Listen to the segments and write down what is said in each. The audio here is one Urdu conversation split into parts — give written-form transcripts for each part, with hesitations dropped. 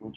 which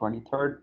23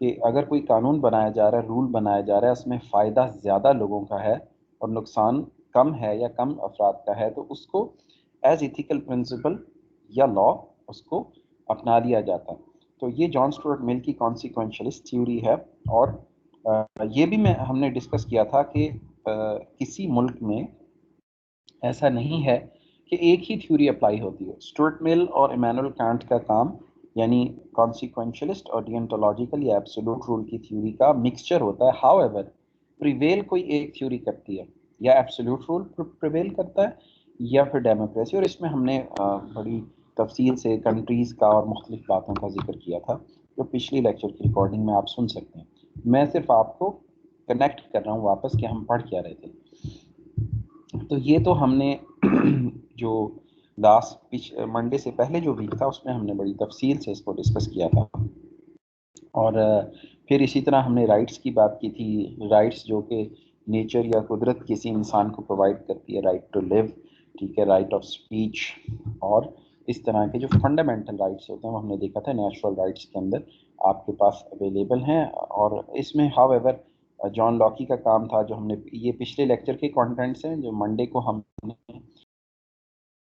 کہ اگر کوئی قانون بنایا جا رہا ہے، رول بنایا جا رہا ہے، اس میں فائدہ زیادہ لوگوں کا ہے اور نقصان کم ہے یا کم افراد کا ہے، تو اس کو ایز ایتھیکل پرنسپل یا لا اس کو اپنا لیا جاتا ہے. تو یہ جان اسٹورٹ مل کی کانسیکوینشلسٹ تھیوری ہے. اور یہ بھی ہم نے ڈسکس کیا تھا کہ کسی ملک میں ایسا نہیں ہے کہ ایک ہی تھیوری اپلائی ہوتی ہے. اسٹورٹ مل اور ایمینول کانٹ کا کام یعنی کانسیکوینشلسٹ اور ڈینٹولوجیکل یا ایبسولوٹ رول کی تھیوری کا مکسچر ہوتا ہے. ہاؤ ایور پریویل کوئی ایک تھیوری کرتی ہے، یا ایبسولوٹ رول پریویل کرتا ہے یا پھر ڈیموکریسی. اور اس میں ہم نے بڑی تفصیل سے کنٹریز کا اور مختلف باتوں کا ذکر کیا تھا جو پچھلی لیکچر کی ریکارڈنگ میں آپ سن سکتے ہیں. میں صرف آپ کو کنیکٹ کر رہا ہوں واپس کہ ہم پڑھ کیا رہے تھے. تو یہ تو ہم نے جو لاسٹ منڈے سے پہلے جو ویک تھا اس میں ہم نے بڑی تفصیل سے اس کو ڈسکس کیا تھا. اور پھر اسی طرح ہم نے رائٹس کی بات کی تھی. رائٹس جو کہ نیچر یا قدرت کسی انسان کو پرووائڈ کرتی ہے، رائٹ ٹو لیو، ٹھیک ہے، رائٹ آف اسپیچ، اور اس طرح کے جو فنڈامنٹل رائٹس ہوتے ہیں وہ ہم نے دیکھا تھا نیچرل رائٹس کے اندر آپ کے پاس اویلیبل ہیں. اور اس میں ہاؤ ایور جان لاکی کا کام تھا جو ہم نے یہ پچھلے لیکچر کے کانٹینٹس ہیں جو منڈے کو ہم نے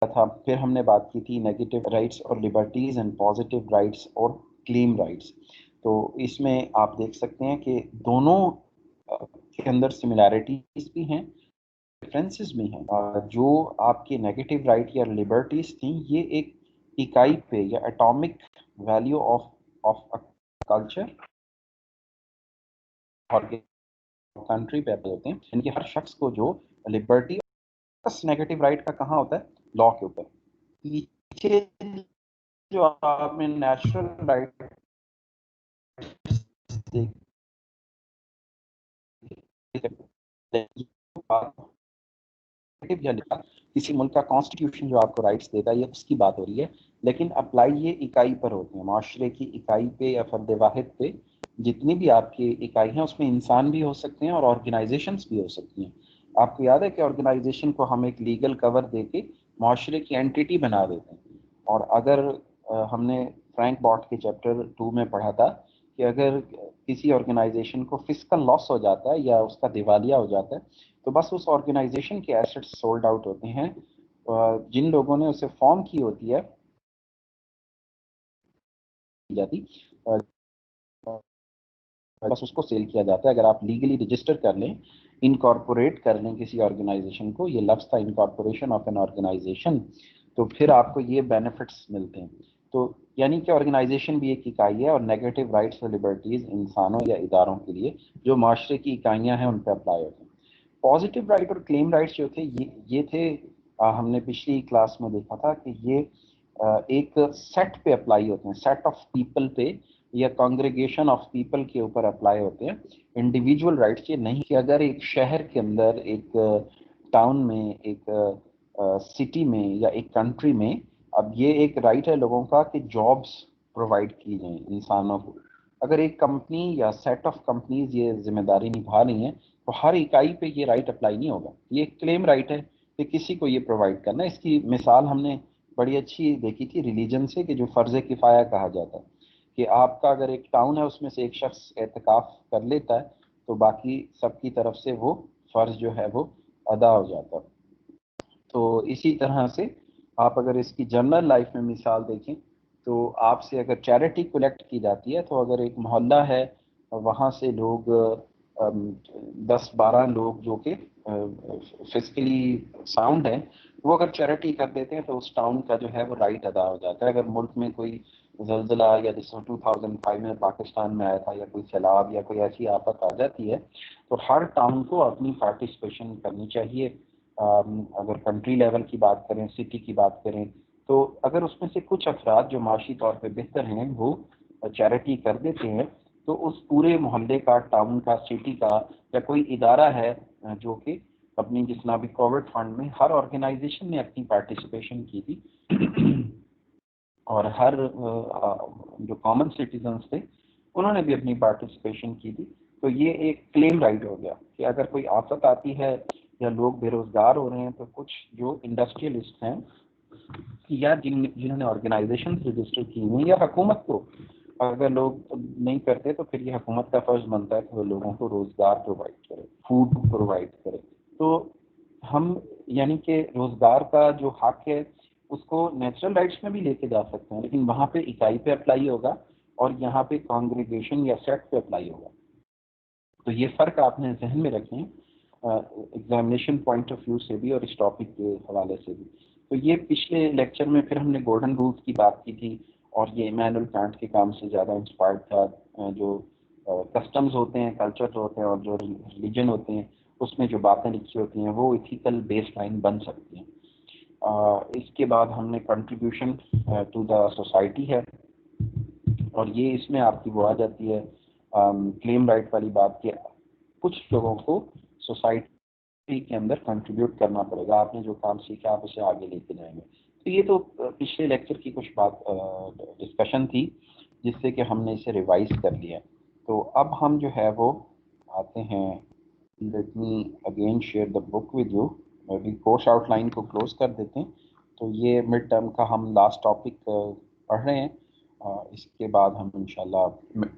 تھا. پھر ہم نے بات کی تھی نیگیٹو رائٹس اور لبرٹیز اینڈ پازیٹیو رائٹس اور کلیم رائٹس. تو اس میں آپ دیکھ سکتے ہیں کہ دونوں کے اندر سملیرٹیز بھی ہیں، ڈفرینسز بھی ہیں. جو آپ کے نیگیٹو رائٹ یا لبرٹیز تھیں یہ ایک اکائی پہ یا اٹامک ویلیو آف کلچر اور کنٹری پہ ہوتے ہیں، ان کے ہر شخص کو جو لبرٹی، بس نیگیٹو رائٹ کا کہاں ہوتا ہے؟ لا کے اوپر. پیچھے جو آپ نے نیچرل رائٹ کسی ملک کا کانسٹیٹیوشن جو آپ کو رائٹس دے گا یہ اس کی بات ہو رہی ہے، لیکن اپلائی یہ اکائی پر ہوتے ہیں، معاشرے کی اکائی پہ یا فرد واحد پہ. جتنی بھی آپ کی اکائی ہیں اس میں انسان بھی ہو سکتے ہیں اور آرگنائزیشنس بھی ہو سکتی ہیں. آپ کو یاد ہے کہ آرگنائزیشن کو ہم ایک لیگل کور دے کے معاشرے کی اینٹیٹی بنا دیتے ہیں. اور اگر ہم نے فرینک باٹ کے چیپٹر 2 میں پڑھا تھا کہ اگر کسی آرگنائزیشن کو فسکل لاس ہو جاتا ہے یا اس کا دیوالیہ ہو جاتا ہے تو بس اس آرگنائزیشن کے ایسٹس سولڈ آؤٹ ہوتے ہیں. جن لوگوں نے اسے فارم کی ہوتی ہے جاتی بس اس کو سیل کیا جاتا ہے. اگر آپ لیگلی رجسٹر کر لیں، انکارپوریٹ کر لیں کسی آرگنائزیشن کو، یہ لفظ تھا انکارپوریشن آف این آرگنائزیشن، تو پھر آپ کو یہ بینیفٹس ملتے ہیں. تو یعنی کہ آرگنائزیشن بھی ایک اکائی ہے اور نیگیٹو رائٹس اور لبرٹیز انسانوں یا اداروں کے لیے جو معاشرے کی اکائیاں ہیں ان پہ اپلائی ہوتے ہیں. پازیٹیو رائٹ اور کلیم رائٹس جو تھے یہ تھے ہم نے پچھلی کلاس میں دیکھا تھا کہ یہ ایک سیٹ پہ اپلائی ہوتے ہیں، سیٹ آف پیپل پہ یا کانگریگیشن آف پیپل کے اوپر اپلائی ہوتے ہیں. انڈیویجول رائٹس یہ نہیں کہ اگر ایک شہر کے اندر، ایک ٹاؤن میں، ایک سٹی میں یا ایک کنٹری میں، اب یہ ایک رائٹ ہے لوگوں کا کہ جابس پرووائڈ کی جائیں انسانوں کو. اگر ایک کمپنی یا سیٹ آف کمپنیز یہ ذمہ داری نبھا رہی ہیں تو ہر اکائی پہ یہ رائٹ اپلائی نہیں ہوگا. یہ ایک کلیم رائٹ ہے کہ کسی کو یہ پرووائڈ کرنا. اس کی مثال ہم نے بڑی اچھی دیکھی تھی ریلیجن سے کہ جو فرض کفایہ کہا جاتا ہے کہ آپ کا اگر ایک ٹاؤن ہے اس میں سے ایک شخص اعتکاف کر لیتا ہے تو باقی سب کی طرف سے وہ فرض جو ہے وہ ادا ہو جاتا ہے. تو اسی طرح سے آپ اگر اس کی جنرل لائف میں مثال دیکھیں تو آپ سے اگر چیریٹی کلیکٹ کی جاتی ہے تو اگر ایک محلہ ہے وہاں سے لوگ 10-12 لوگ جو کہ فزیکلی ساؤنڈ ہیں وہ اگر چیریٹی کر دیتے ہیں تو اس ٹاؤن کا جو ہے وہ رائٹ ادا ہو جاتا ہے. اگر ملک میں کوئی زلزلہ یا جس میں 2005 میں پاکستان میں آیا تھا یا کوئی سیلاب یا کوئی ایسی آفت آ جاتی ہے تو ہر ٹاؤن کو اپنی پارٹیسپیشن کرنی چاہیے. اگر کنٹری لیول کی بات کریں، سٹی کی بات کریں، تو اگر اس میں سے کچھ افراد جو معاشی طور پہ بہتر ہیں وہ چیریٹی کر دیتے ہیں تو اس پورے محلے کا، ٹاؤن کا، سٹی کا یا کوئی ادارہ ہے جو کہ اپنی جتنا بھی کووڈ فنڈ میں ہر آرگنائزیشن نے اپنی پارٹیسپیشن کی تھی اور ہر جو کامن سٹیزنس تھے انہوں نے بھی اپنی پارٹیسپیشن کی تھی. تو یہ ایک کلیم رائٹ ہو گیا کہ اگر کوئی آفت آتی ہے یا لوگ بے روزگار ہو رہے ہیں تو کچھ جو انڈسٹریلسٹ ہیں یا جنہوں نے آرگنائزیشن رجسٹر کی ہوئی یا حکومت کو اگر لوگ نہیں کرتے تو پھر یہ حکومت کا فرض بنتا ہے کہ وہ لوگوں کو روزگار پرووائڈ کرے، فوڈ پرووائڈ کرے. تو ہم یعنی کہ روزگار کا جو حق ہے اس کو نیچرل رائٹس میں بھی لے کے جا سکتے ہیں، لیکن وہاں پہ اکائی پہ اپلائی ہوگا اور یہاں پہ کانگریگیشن یا سیٹ پہ اپلائی ہوگا. تو یہ فرق آپ نے ذہن میں رکھیں ایگزامینیشن پوائنٹ آف ویو سے بھی اور اس ٹاپک کے حوالے سے بھی. تو یہ پچھلے لیکچر میں پھر ہم نے گولڈن رولز کی بات کی تھی، اور یہ ایمینول کانٹ کے کام سے زیادہ انسپائرڈ تھا. جو کسٹمز ہوتے ہیں، کلچر ہوتے ہیں، اور جو ریلیجن ہوتے ہیں، اس میں جو باتیں لکھی ہوتی ہیں وہ ایتھیکل بیس لائن بن سکتی ہیں. اس کے بعد ہم نے کنٹریبیوشن ٹو دا سوسائٹی ہے، اور یہ اس میں آپ کی وہ آ جاتی ہے کلیم رائٹ والی بات کہ کچھ لوگوں کو سوسائٹی کے اندر کنٹریبیوٹ کرنا پڑے گا. آپ نے جو کام سیکھا آپ اسے آگے لے کے جائیں گے. تو یہ تو پچھلے لیکچر کی کچھ بات ڈسکشن تھی جس سے کہ ہم نے اسے ریوائز کر لیا. تو اب ہم جو ہے وہ آتے ہیں، let me again share the book with you. ابھی کورس آؤٹ لائن کو کلوز کر دیتے ہیں. تو یہ مڈ ٹرم کا ہم لاسٹ ٹاپک پڑھ رہے ہیں. اس کے بعد ہم انشاءاللہ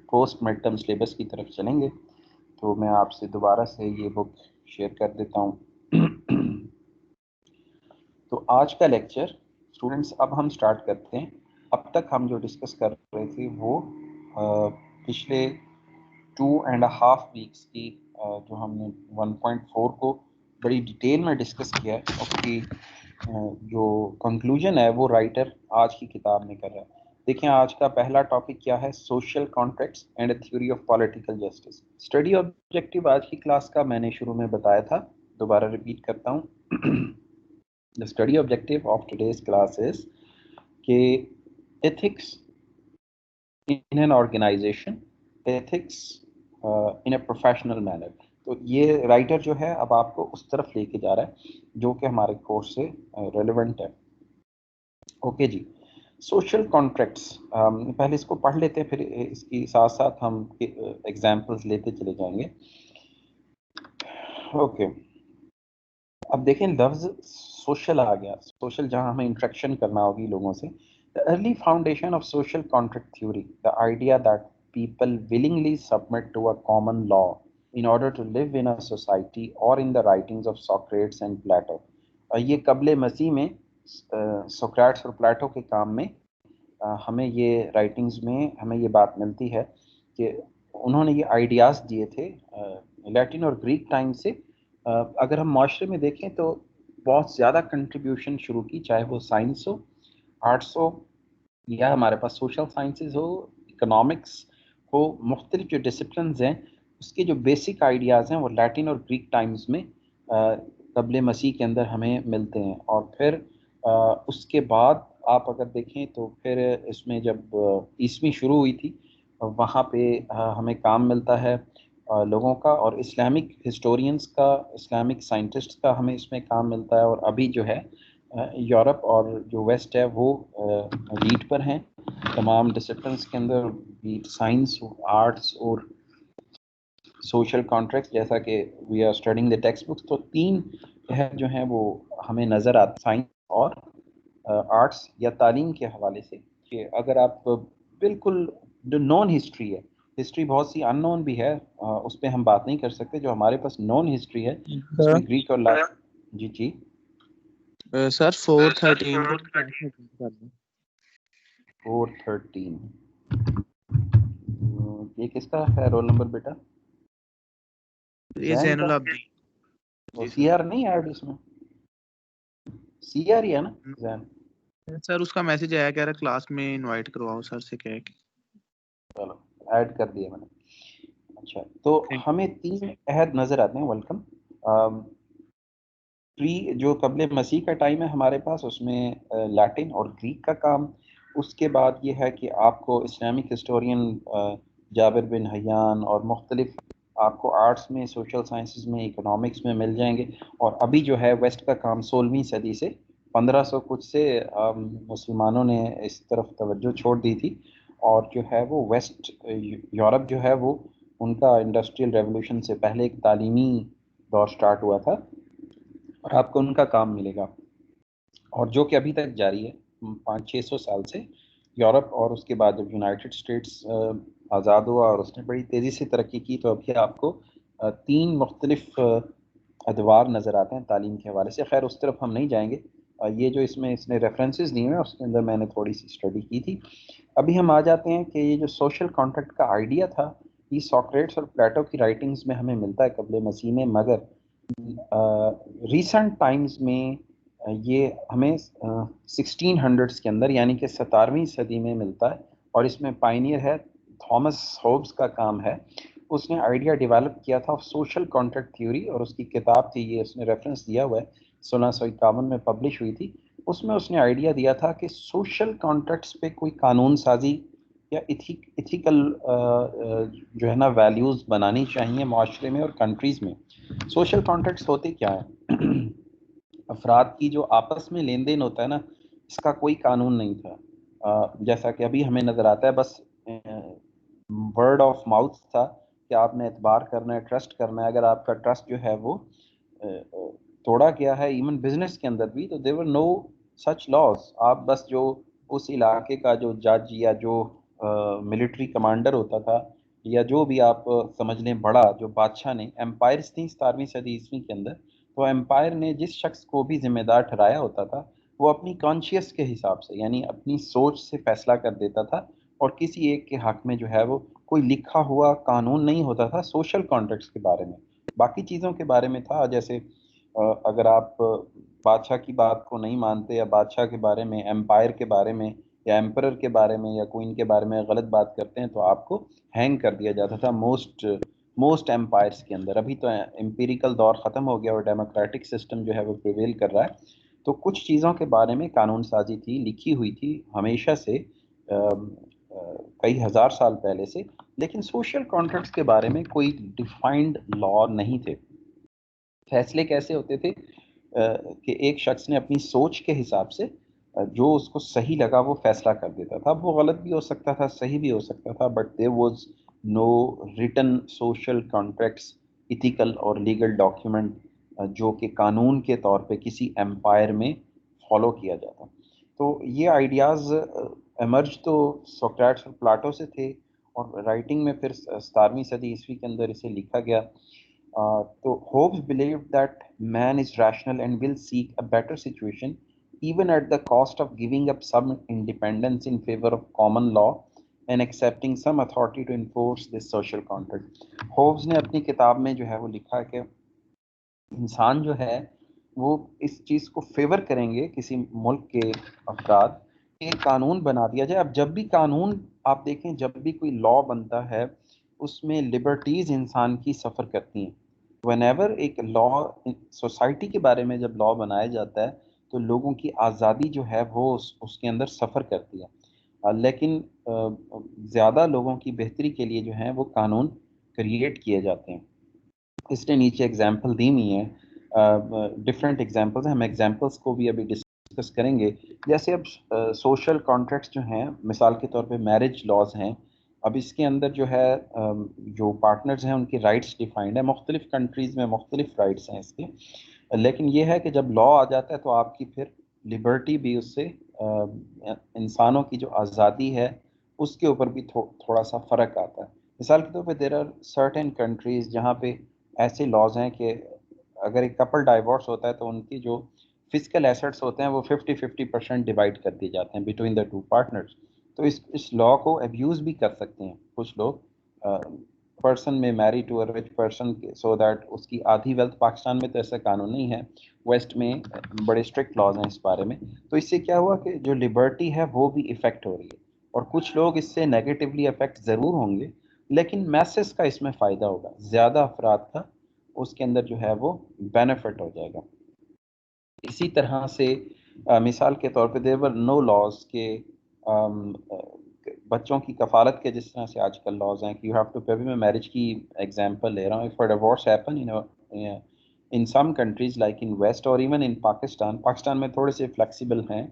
پوسٹ مڈ ٹرم سلیبس کی طرف چلیں گے. تو میں آپ سے دوبارہ سے یہ بک شیئر کر دیتا ہوں. تو آج کا لیکچر اسٹوڈنٹس اب ہم سٹارٹ کرتے ہیں. اب تک ہم جو ڈسکس کر رہے تھے وہ پچھلے 2.5 ویکس کی جو ہم نے 1.4 کو بڑی ڈیٹیل میں ڈسکس کیا ہے، اس کی جو کنکلوژن ہے وہ رائٹر آج کی کتاب میں کر رہا ہے. دیکھیں آج کا پہلا ٹاپک کیا ہے، social contracts and a theory of political justice. Study objective آج کی کلاس کا میں نے شروع میں بتایا تھا، دوبارہ ریپیٹ کرتا ہوں. The study objective of today's class is کہ ethics in an organization, ethics in a professional manner. تو یہ رائٹر جو ہے اب آپ کو اس طرف لے کے جا رہا ہے جو کہ ہمارے کورس سے ریلیونٹ ہے. اوکے جی، سوشل کانٹریکٹس پہلے اس کو پڑھ لیتے ہیں، پھر اس کی ساتھ ساتھ ہم ایگزامپلس لیتے چلے جائیں گے. اوکے، اب دیکھیں لفظ سوشل آ گیا. سوشل جہاں ہمیں انٹریکشن کرنا ہوگی لوگوں سے. The early foundation of social contract theory, the idea that people willingly submit to a common law in order to live in a society, or in the writings of Socrates and Plato. یہ قبل مسیح میں سوکریٹس اور پلاٹو کے کام میں ہمیں یہ رائٹنگز میں ہمیں یہ بات ملتی ہے کہ انہوں نے یہ آئیڈیاز دیے تھے لیٹن اور گریک ٹائم سے. اگر ہم معاشرے میں دیکھیں تو بہت زیادہ کنٹریبیوشن شروع کی، چاہے وہ سائنس ہو، آرٹس ہو، یا ہمارے پاس سوشل سائنسز ہو، اکنامکس ہو. مختلف جو ڈسپلنز ہیں اس کے جو بیسک آئیڈیاز ہیں وہ لیٹن اور گریک ٹائمز میں قبل مسیح کے اندر ہمیں ملتے ہیں. اور پھر اس کے بعد آپ اگر دیکھیں تو پھر اس میں جب عیسوی شروع ہوئی تھی وہاں پہ ہمیں کام ملتا ہے لوگوں کا، اور اسلامک ہسٹورینز کا، اسلامک سائنٹسٹ کا ہمیں اس میں کام ملتا ہے. اور ابھی جو ہے یورپ اور جو ویسٹ ہے وہ لیڈ پر ہیں تمام ڈسپلنس کے اندر، سائنس، آرٹس اور سوشل کانٹریکٹس. جیسا کہ we are studying the textbooks, تو 3 جو ہیں وہ ہمیں نظر آتے، سائنس اور آرٹس یا تعلیم کے حوالے سے. کہ اگر آپ بالکل جو نون ہسٹری ہے، ہسٹری بہت سی ان نون بھی ہے، اس پہ ہم بات نہیں کر سکتے. جو ہمارے پاس نون ہسٹری ہے اس میں گریک اور جی جی سر 413 413 یہ کس کا ہے رول نمبر بیٹا؟ یہ زین العابدین. سی آر نہیں ایڈ اس میں، سی آر ہی ہے نا زین. سر اس کا میسج آیا کہہ رہا کلاس میں انوائٹ کرواؤ سر سے کہہ کے. چلو ایڈ کر دیا میں نے. اچھا، تو ہمیں 3 عہد نظر آتے ہیں. ویلکم. جو قبل مسیح کا ٹائم ہے ہمارے پاس، اس میں لیٹن اور گریک کا کام. اس کے بعد یہ ہے کہ آپ کو اسلامک ہسٹورین جابر بن حیان اور مختلف آپ کو آرٹس میں، سوشل سائنسز میں، اکنامکس میں مل جائیں گے. اور ابھی جو ہے ویسٹ کا کام 16ویں صدی سے 1500 کچھ سے مسلمانوں نے اس طرف توجہ چھوڑ دی تھی. اور جو ہے وہ ویسٹ یورپ جو ہے وہ ان کا انڈسٹریل ریولوشن سے پہلے ایک تعلیمی دور سٹارٹ ہوا تھا، اور آپ کو ان کا کام ملے گا، اور جو کہ ابھی تک جاری ہے 500-600 سال سے. یورپ اور اس کے بعد جب یونائٹڈ اسٹیٹس آزاد ہوا اور اس نے بڑی تیزی سے ترقی کی، تو ابھی آپ کو 3 مختلف ادوار نظر آتے ہیں تعلیم کے حوالے سے. خیر اس طرف ہم نہیں جائیں گے. یہ جو اس میں اس نے ریفرنسز دیے ہیں اس کے اندر میں نے تھوڑی سی اسٹڈی کی تھی. ابھی ہم آ جاتے ہیں کہ یہ جو سوشل کانٹریکٹ کا آئیڈیا تھا یہ سوکریٹس اور پلیٹو کی رائٹنگز میں ہمیں ملتا ہے قبل مسیح میں، مگر ریسنٹ ٹائمز میں یہ ہمیں 1600s کے اندر یعنی کہ 17ویں صدی میں ملتا ہے. اور اس میں پائنیئر ہے تھامس ہوبز کا کام ہے. اس نے آئیڈیا ڈیولپ کیا تھا سوشل کانٹریکٹ تھیوری، اور اس کی کتاب تھی، یہ اس نے ریفرنس دیا ہوا ہے، 1651 میں پبلش ہوئی تھی. اس میں اس نے آئیڈیا دیا تھا کہ سوشل کانٹریکٹس پہ کوئی قانون سازی یا ایتھیکل جو ہے نا ویلیوز بنانی چاہیے معاشرے میں اور کنٹریز میں. سوشل کانٹریکٹس ہوتے کیا ہیں؟ افراد کی جو آپس میں لین دین ہوتا ہے نا، اس کا کوئی قانون نہیں تھا. جیسا کہ ابھی ہمیں نظر آتا ہے، بس ورڈ آف ماؤتھ تھا کہ آپ نے اعتبار کرنا ہے، ٹرسٹ کرنا ہے. اگر آپ کا ٹرسٹ جو ہے وہ توڑا گیا ہے ایون بزنس کے اندر بھی، تو دیور نو سچ لاز. آپ بس جو اس علاقے کا جو جج یا جو ملٹری کمانڈر ہوتا تھا یا جو بھی آپ سمجھ لیں بڑا جو بادشاہ نے، امپائرس تھیں 17ویں صدی عیسوی کے اندر، تو امپائر نے جس شخص کو بھی ذمہ دار ٹھہرایا ہوتا تھا وہ اپنی کانشیس کے حساب سے یعنی اپنی سوچ سے فیصلہ کر دیتا تھا، اور کسی ایک کے حق میں جو ہے وہ کوئی لکھا ہوا قانون نہیں ہوتا تھا سوشل کانٹریکٹس کے بارے میں. باقی چیزوں کے بارے میں تھا، جیسے اگر آپ بادشاہ کی بات کو نہیں مانتے یا بادشاہ کے بارے میں، امپائر کے بارے میں یا ایمپرر کے بارے میں یا کوئن کے بارے میں غلط بات کرتے ہیں تو آپ کو ہینگ کر دیا جاتا تھا موسٹ امپائرس کے اندر. ابھی تو امپیریکل دور ختم ہو گیا اور ڈیموکریٹک سسٹم جو ہے وہ پریویل کر رہا ہے. تو کچھ چیزوں کے بارے میں قانون سازی تھی، لکھی ہوئی تھی ہمیشہ سے، کئی ہزار سال پہلے سے. لیکن سوشل کانٹریکٹس کے بارے میں کوئی ڈیفائنڈ لا نہیں تھے. فیصلے کیسے ہوتے تھے کہ ایک شخص نے اپنی سوچ کے حساب سے جو اس کو صحیح لگا وہ فیصلہ کر دیتا تھا. اب وہ غلط بھی ہو سکتا تھا، صحیح بھی ہو سکتا تھا، but there was no return social contracts, ethical اور لیگل ڈاکیومنٹ جو کہ قانون کے طور پہ کسی امپائر میں فالو کیا جاتا. تو یہ آئیڈیاز ایمرج تو سوکریٹس اور پلاٹو سے تھے، اور رائٹنگ میں پھر 17ویں صدی عیسوی کے اندر اسے لکھا گیا. تو Hobbes believed that man is rational and will seek a better situation even at the cost of giving up some independence in favor of common law and accepting some authority to enforce this social contract. Hobbes نے اپنی کتاب میں جو ہے وہ لکھا کہ انسان جو ہے وہ اس چیز کو فیور کریں گے کسی ملک کے افراد کہ قانون بنا دیا جائے. اب جب بھی قانون آپ دیکھیں، جب بھی کوئی لا بنتا ہے اس میں لبرٹیز انسان کی سفر کرتی ہیں. وین ایور ایک لا سوسائٹی کے بارے میں جب لا بنایا جاتا ہے تو لوگوں کی آزادی جو ہے وہ اس کے اندر سفر کرتی ہے. لیکن زیادہ لوگوں کی بہتری کے لیے جو ہیں وہ قانون کریٹ کیے جاتے ہیں. اس نے نیچے ایگزامپل دی ہوئی ہیں، ڈفرینٹ ایگزامپلس ہیں، ہم ایگزامپلس کو بھی ابھی ڈسکس کریں گے. جیسے اب سوشل کانٹریکٹس جو ہیں، مثال کے طور پہ میرج لاز ہیں. اب اس کے اندر جو ہے جو پارٹنرز ہیں ان کی رائٹس ڈیفائنڈ ہیں، مختلف کنٹریز میں مختلف رائٹس ہیں اس کے. لیکن یہ ہے کہ جب لا آ جاتا ہے تو آپ کی پھر لبرٹی بھی اس سے انسانوں کی جو آزادی ہے اس کے اوپر بھی تھوڑا سا فرق آتا ہے. مثال کے طور پہ دیر آر سرٹن کنٹریز جہاں پہ ایسے لاز ہیں کہ اگر ایک کپل ڈائیورس ہوتا ہے تو ان کی جو فزیکل ایسٹس ہوتے ہیں وہ 50% ڈیوائڈ کر دیے جاتے ہیں بٹوین دا ٹو پارٹنرز. تو اس لا کو ابیوز بھی کر سکتے ہیں کچھ لوگ. پرسن میں میری to a rich person so that اس کی آدھی ویلتھ، پاکستان میں تو ایسا قانون نہیں ہے، ویسٹ میں بڑے اسٹرکٹ لاز ہیں اس بارے میں. تو اس سے کیا ہوا کہ جو لبرٹی ہے وہ بھی افیکٹ ہو رہی ہے، اور کچھ لوگ اس سے نیگیٹولی افیکٹ ضرور ہوں گے لیکن میسز کا اس میں فائدہ ہوگا، زیادہ افراد کا اس کے اندر جو ہے وہ بینیفٹ ہو جائے گا. اسی طرح سے مثال کے طور پہ دیر ور نو لاز کہ بچوں کی کفالت کے جس طرح سے آج کل لاز ہیں کہ یو ہیو ٹو پے. میں میرج کی ایگزامپل لے رہا ہوں. If divorce happen in some countries like in west اور ایون ان پاکستان میں تھوڑے سے فلیکسیبل ہیں،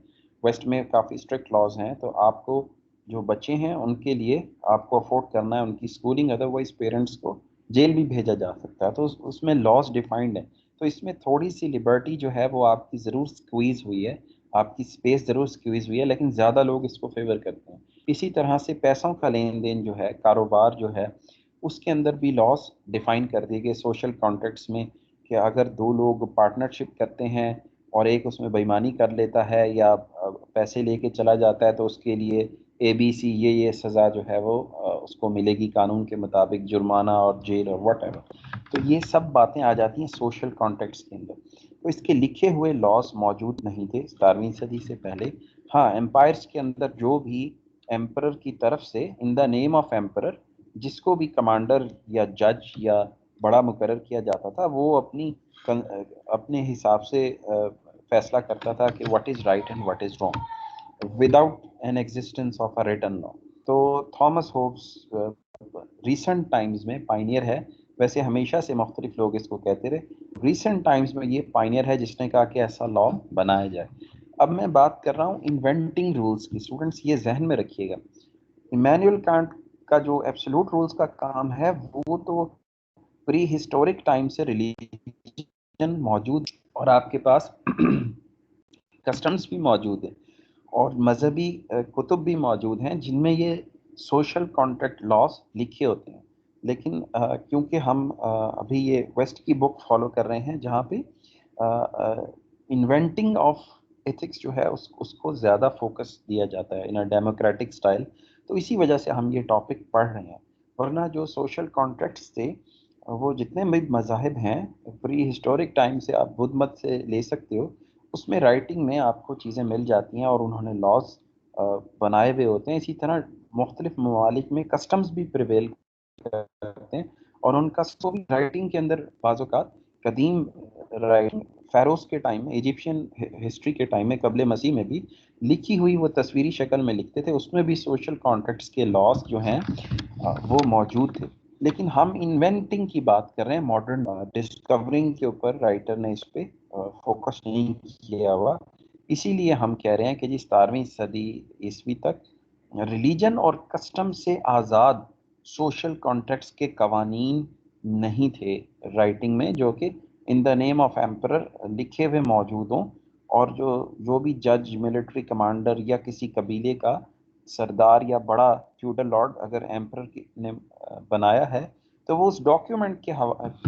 ویسٹ میں کافی اسٹرکٹ لاز ہیں. تو آپ کو جو بچے ہیں ان کے لیے آپ کو افورڈ کرنا ہے ان کی اسکولنگ، ادروائز پیرنٹس کو جیل بھی بھیجا جا سکتا ہے. تو اس میں لاز ڈیفائنڈ ہے. تو اس میں تھوڑی سی لبرٹی جو ہے وہ آپ کی ضرور سکویز ہوئی ہے، آپ کی اسپیس ضرور سکویز ہوئی ہے لیکن زیادہ لوگ اس کو فیور کرتے ہیں. اسی طرح سے پیسوں کا لین دین جو ہے، کاروبار جو ہے، اس کے اندر بھی لاس ڈیفائن کر دیے گئے سوشل کانٹریکٹس میں کہ اگر دو لوگ پارٹنرشپ کرتے ہیں اور ایک اس میں بےایمانی کر لیتا ہے یا پیسے لے کے چلا جاتا ہے تو اس کے لیے ABC یہ سزا جو ہے وہ اس کو ملے گی قانون کے مطابق، جرمانہ اور جیل اور واٹ ایور. تو یہ سب باتیں آ جاتی ہیں سوشل کانٹیکٹس کے اندر. تو اس کے لکھے ہوئے لاس موجود نہیں تھے 17ویں صدی سے پہلے. ہاں، امپائرس کے اندر جو بھی ایمپرر کی طرف سے ان دا نیم آف ایمپرر جس کو بھی کمانڈر یا جج یا بڑا مقرر کیا جاتا تھا، وہ اپنے حساب سے فیصلہ کرتا تھا کہ what is right and what is wrong without an existence of a written law. تو تھامس ہوبس ریسنٹ ٹائمز میں پائنیئر ہے. ویسے ہمیشہ سے مختلف لوگ اس کو کہتے رہے، ریسنٹ ٹائمز میں یہ پائنیئر ہے جس نے کہا کہ ایسا لا بنایا جائے. اب میں بات کر رہا ہوں انوینٹنگ رولز کی. اسٹوڈنٹس یہ ذہن میں رکھیے گا، ایمینوئل کانٹ کا جو ایبسولوٹ رولز کا کام ہے وہ تو پری ہسٹورک ٹائم سے ریلیجن موجود اور آپ کے پاس کسٹمز بھی موجود ہیں اور مذہبی کتب بھی موجود ہیں جن میں یہ سوشل کانٹریکٹ لاس لکھے ہوتے ہیں. لیکن کیونکہ ہم ابھی یہ ویسٹ کی بک فالو کر رہے ہیں جہاں پہ انوینٹنگ آف ایتھکس جو ہے اس کو زیادہ فوکس دیا جاتا ہے ان اے ڈیموکریٹک سٹائل، تو اسی وجہ سے ہم یہ ٹاپک پڑھ رہے ہیں. ورنہ جو سوشل کانٹریکٹس تھے وہ جتنے بھی مذاہب ہیں پری ہسٹورک ٹائم سے آپ بدھ مت سے لے سکتے ہو، اس میں رائٹنگ میں آپ کو چیزیں مل جاتی ہیں اور انہوں نے لاز بنائے ہوئے ہوتے ہیں. اسی طرح مختلف ممالک میں کسٹمز بھی پریویل کرتے ہیں اور ان کا کو بھی رائٹنگ کے اندر بعض اوقات قدیم رائٹنگ فیروز کے ٹائم میں، ایجپشین ہسٹری کے ٹائم میں قبل مسیح میں بھی لکھی ہوئی وہ تصویری شکل میں لکھتے تھے، اس میں بھی سوشل کانٹریکٹس کے لاس جو ہیں وہ موجود تھے. لیکن ہم انوینٹنگ کی بات کر رہے ہیں، ماڈرن ڈسکورنگ کے اوپر رائٹر نے اس پہ فوکس نہیں کیا ہوا. اسی لیے ہم کہہ رہے ہیں کہ جی 17ویں صدی عیسوی تک ریلیجن اور کسٹم سے آزاد سوشل کانٹریکٹس کے قوانین نہیں تھے رائٹنگ میں جو کہ ان دا نیم آف ایمپرر لکھے ہوئے موجود ہوں، اور جو بھی جج، ملٹری کمانڈر یا کسی قبیلے کا سردار یا بڑا فیوڈل لارڈ اگر ایمپرر نے بنایا ہے تو وہ اس ڈاکیومنٹ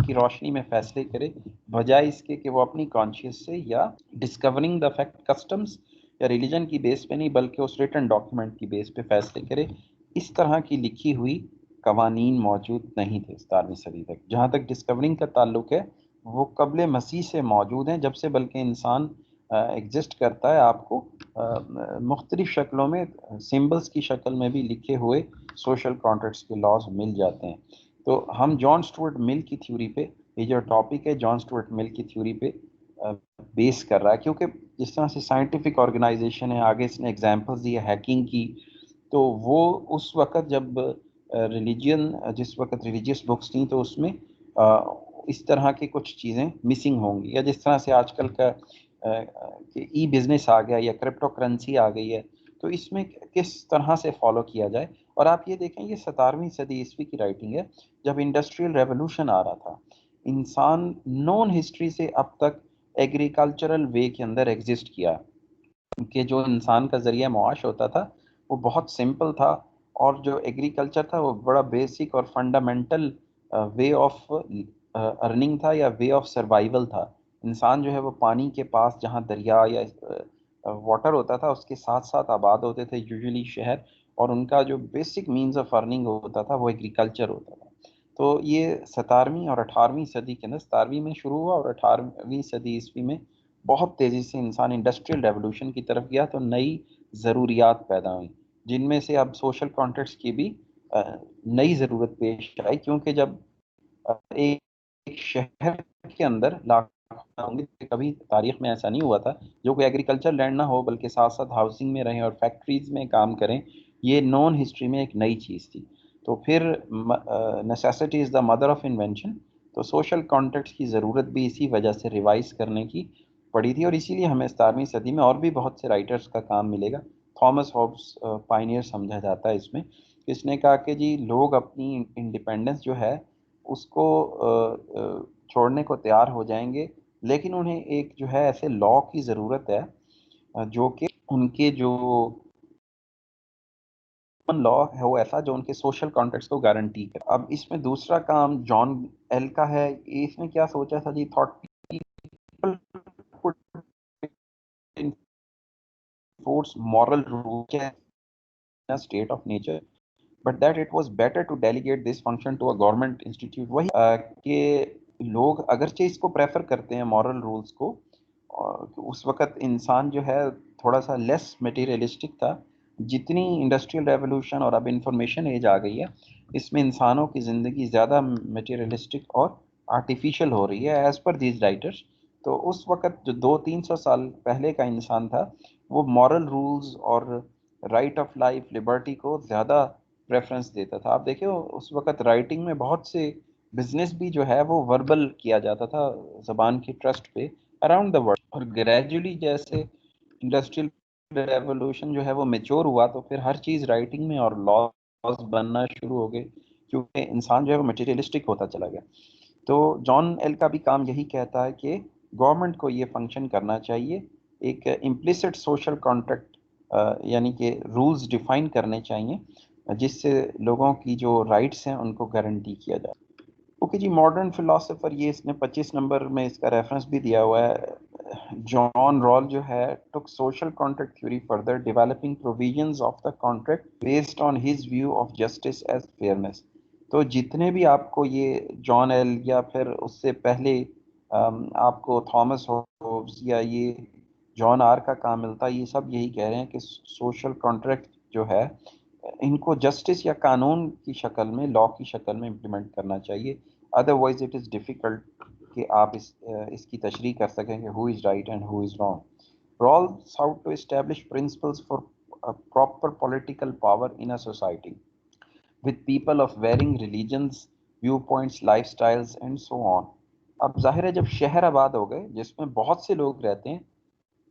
کی روشنی میں فیصلے کرے، بجائے اس کے کہ وہ اپنی کانشیس سے یا ڈسکورنگ دا فیکٹ کسٹمز یا ریلیجن کی بیس پہ نہیں بلکہ اس ریٹن ڈاکیومنٹ کی بیس پہ فیصلے کرے. اس طرح کی لکھی ہوئی قوانین موجود نہیں تھے 17ویں صدی تک. جہاں تک ڈسکورنگ کا تعلق ہے وہ قبل مسیح سے موجود ہیں، جب سے بلکہ انسان ایگزسٹ کرتا ہے آپ کو مختلف شکلوں میں سمبلز کی شکل میں بھی لکھے ہوئے سوشل کانٹریکٹس کے لاز مل جاتے ہیں. تو ہم جان سٹورٹ مل کی تھیوری پہ، یہ جو ٹاپک ہے جان سٹورٹ مل کی تھیوری پہ بیس کر رہا ہے، کیونکہ جس طرح سے سائنٹیفک آرگنائزیشن ہے، آگے اس نے ایگزامپلز دی ہیکنگ کی، تو وہ اس وقت جب ریلیجن جس وقت ریلیجیس بکس تھیں تو اس میں اس طرح کی کچھ چیزیں مسنگ ہوں گی، یا جس طرح سے آج کل کا کہ ای بزنس آ گیا یا کرپٹو کرنسی آ گئی ہے، تو اس میں کس طرح سے فالو کیا جائے. اور آپ یہ دیکھیں یہ 17ویں صدی عیسوی کی رائٹنگ ہے جب انڈسٹریل ریولوشن آ رہا تھا. انسان نون ہسٹری سے اب تک ایگریکلچرل وے کے اندر ایگزسٹ کیا کہ جو انسان کا ذریعہ معاش ہوتا تھا وہ بہت سمپل تھا، اور جو ایگریکلچر تھا وہ بڑا بیسک اور فنڈامنٹل وے آف ارننگ تھا یا وے آف سروائیول تھا. انسان جو ہے وہ پانی کے پاس جہاں دریا یا واٹر ہوتا تھا اس کے ساتھ ساتھ آباد ہوتے تھے یوزلی شہر، اور ان کا جو بیسک مینز آف ارننگ ہوتا تھا وہ ایگریکلچر ہوتا تھا. تو یہ 17ویں اور 18ویں صدی کے اندر 17ویں میں شروع ہوا اور 18ویں صدی عیسوی میں بہت تیزی سے انسان انڈسٹریل ریولوشن کی طرف گیا، تو نئی ضروریات پیدا ہوئیں جن میں سے اب سوشل کانٹریکٹس کی بھی نئی ضرورت پیش آئی. کیونکہ جب ایک شہر کے اندر ہوں گے، کبھی تاریخ میں ایسا نہیں ہوا تھا جو کوئی ایگریکلچر لینڈ نہ ہو بلکہ ساتھ ساتھ ہاؤسنگ میں رہیں اور فیکٹریز میں کام کریں، یہ نون ہسٹری میں ایک نئی چیز تھی. تو پھر necessity is the mother of invention, تو سوشل کانٹریکٹس کی ضرورت بھی اسی وجہ سے ریوائز کرنے کی پڑی تھی. اور اسی لیے ہمیں 17ویں صدی میں اور بھی بہت سے رائٹرز کا کام ملے گا. تھامس ہوبس پائنیئر سمجھا جاتا ہے اس میں. اس نے کہا کہ جی لوگ اپنی انڈیپینڈنس جو ہے اس کو چھوڑنے کو تیار ہو جائیں گے، لیکن انہیں ایک جو ہے ایسے لا کی ضرورت ہے جو کہ ان کے جو لا ہے وہ ایسا جو ان کے سوشل کانٹیکٹس کو گارنٹی کرے. اب اس میں دوسرا کام جان ایل کا ہے. اس نے کیا سوچا تھا جی؟ Thought people enforce moral rules in a state of nature, but that it was better to delegate this function to a government institute. وہی کہ لوگ اگرچہ اس کو پریفر کرتے ہیں مورل رولز کو، اس وقت انسان جو ہے تھوڑا سا لیس میٹیریلسٹک تھا. جتنی انڈسٹریل ریولوشن اور اب انفارمیشن ایج آ گئی ہے، اس میں انسانوں کی زندگی زیادہ میٹیریلسٹک اور آرٹیفیشیل ہو رہی ہے ایز پر دیز رائٹرس. تو اس وقت جو 200-300 سال پہلے کا انسان تھا، وہ مورل رولز اور رائٹ آف لائف، لبرٹی کو زیادہ پریفرنس دیتا تھا. آپ دیکھیں اس وقت رائٹنگ میں بہت سے بزنس بھی جو ہے وہ وربل کیا جاتا تھا زبان کی ٹرسٹ پہ اراؤنڈ دا ورلڈ. اور گریجولی جیسے انڈسٹریل ریولوشن جو ہے وہ میچور ہوا، تو پھر ہر چیز رائٹنگ میں اور لاز بننا شروع ہو گئے، کیونکہ انسان جو ہے وہ مٹیریلسٹک ہوتا چلا گیا. تو جان ایل کا بھی کام یہی کہتا ہے کہ گورنمنٹ کو یہ فنکشن کرنا چاہیے، ایک امپلیسٹ سوشل کانٹریکٹ یعنی کہ رولز ڈیفائن کرنے چاہیے جس سے لوگوں کی جو رائٹس ہیں ان کو گارنٹی کیا جائے. اوکے جی، ماڈرن فلاسفر، یہ اس نے 25 نمبر میں اس کا ریفرنس بھی دیا ہوا ہے. جان رال جو ہے took social contract theory further developing provisions of the contract based on his view of justice as fairness. تو جتنے بھی آپ کو یہ جان ایل یا پھر اس سے پہلے آپ کو تھامس ہوبز یا یہ جان آر کا کام ملتا ہے، یہ سب یہی کہہ رہے ہیں کہ سوشل کانٹریکٹ جو ہے ان کو جسٹس یا قانون کی شکل میں، لا کی شکل میں امپلیمنٹ کرنا چاہیے. ادروائز اٹ از ڈیفیکلٹ کہ آپ اس کی تشریح کر سکیں کہ who is right and who is wrong. Rawls sought to establish principles for a proper political power in a society with people of varying religions, viewpoints, lifestyles and so on. اب ظاہر ہے جب شہر آباد ہو گئے جس میں بہت سے لوگ رہتے ہیں،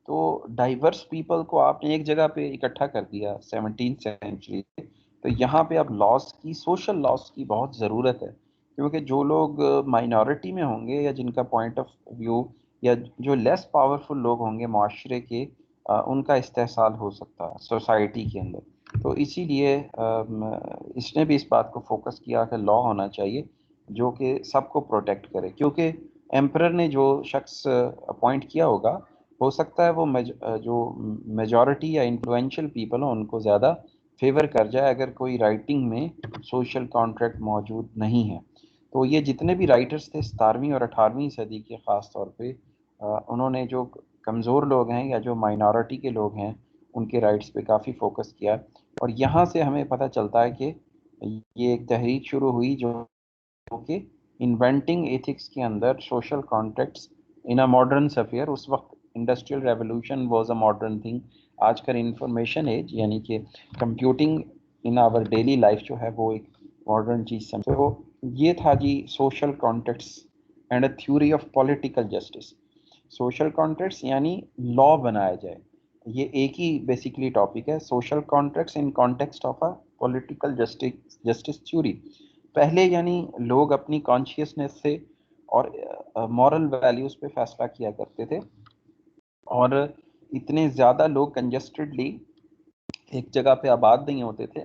تو ڈائیورس پیپل کو آپ نے ایک جگہ پہ اکٹھا کر دیا 17th سینچری سے. تو یہاں پہ اب لاس کی، سوشل لاس کی بہت ضرورت ہے، کیونکہ جو لوگ مائنورٹی میں ہوں گے یا جن کا پوائنٹ آف ویو یا جو لیس پاورفل لوگ ہوں گے معاشرے کے، ان کا استحصال ہو سکتا ہے سوسائٹی کے اندر. تو اسی لیے اس نے بھی اس بات کو فوکس کیا کہ لا ہونا چاہیے جو کہ سب کو پروٹیکٹ کرے، کیونکہ ایمپرر نے جو شخص اپوائنٹ کیا ہوگا، ہو سکتا ہے وہ جو میجورٹی یا انفلوئنشل پیپل ہوں ان کو زیادہ فیور کر جائے اگر کوئی رائٹنگ میں سوشل کانٹریکٹ موجود نہیں ہے. تو یہ جتنے بھی رائٹرز تھے 17ویں اور 18ویں صدی کے، خاص طور پہ انہوں نے جو کمزور لوگ ہیں یا جو مائنورٹی کے لوگ ہیں ان کے رائٹس پہ کافی فوکس کیا. اور یہاں سے ہمیں پتہ چلتا ہے کہ یہ ایک تحریک شروع ہوئی جو کہ انوینٹنگ ایتھکس کے اندر social contracts in a modern sphere. اس وقت industrial revolution was a modern thing. آج کل انفارمیشن ایج یعنی کہ computing in our daily life جو ہے وہ ایک ماڈرن چیز سمجھے. تو یہ تھا جی social contracts and a theory of political justice. Social contracts یعنی لا بنایا جائے، یہ ایک ہی بیسیکلی ٹاپک ہے، social contracts in context of a political justice theory. پہلے یعنی لوگ اپنی کانشیسنیس سے اور مورل ویلیوز پہ فیصلہ کیا کرتے تھے، اور اتنے زیادہ لوگ کنجسٹڈلی ایک جگہ پہ آباد نہیں ہوتے تھے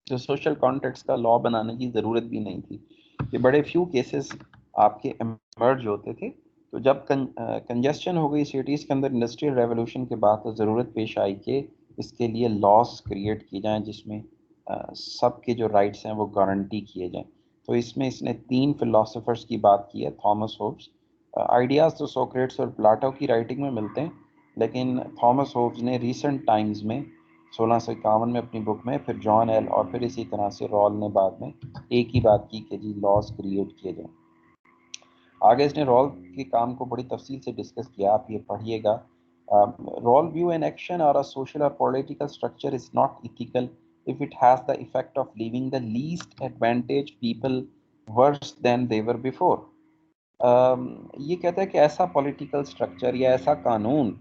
جو سوشل کانٹیکٹس کا لا بنانے کی ضرورت بھی نہیں تھی. کہ بڑے فیو کیسز آپ کے ایمرج ہوتے تھے. تو جب کنجسشن ہو گئی سٹیز کے اندر انڈسٹریل ریولوشن کے بعد، تو ضرورت پیش آئی کہ اس کے لیے لاس کریٹ کی جائیں جس میں سب کے جو رائٹس ہیں وہ گارنٹی کیے جائیں. تو اس میں اس نے 3 فلاسفرز کی بات کی ہے. تھامس ہوبز، آئیڈیاز تو سوکریٹس اور پلاٹو کی رائٹنگ میں ملتے ہیں، لیکن تھامس ہوبز نے ریسنٹ ٹائمز میں 1651 میں اپنی بک میں، پھر جان ایل اور پھر اسی طرح سے رال نے بعد میں ایک ہی بات کی کہ جی لاس کریٹ کیے جائیں. آگے اس نے رال کے کام کو بڑی تفصیل سے ڈسکس کیا، آپ یہ پڑھیے گا. رال ویو این ایکشن اور سوشل اور political structure is not ethical if it has the effect of leaving the least advantaged people worse than they were before. یہ کہتا ہے کہ ایسا پولیٹیکل اسٹرکچر یا ایسا قانون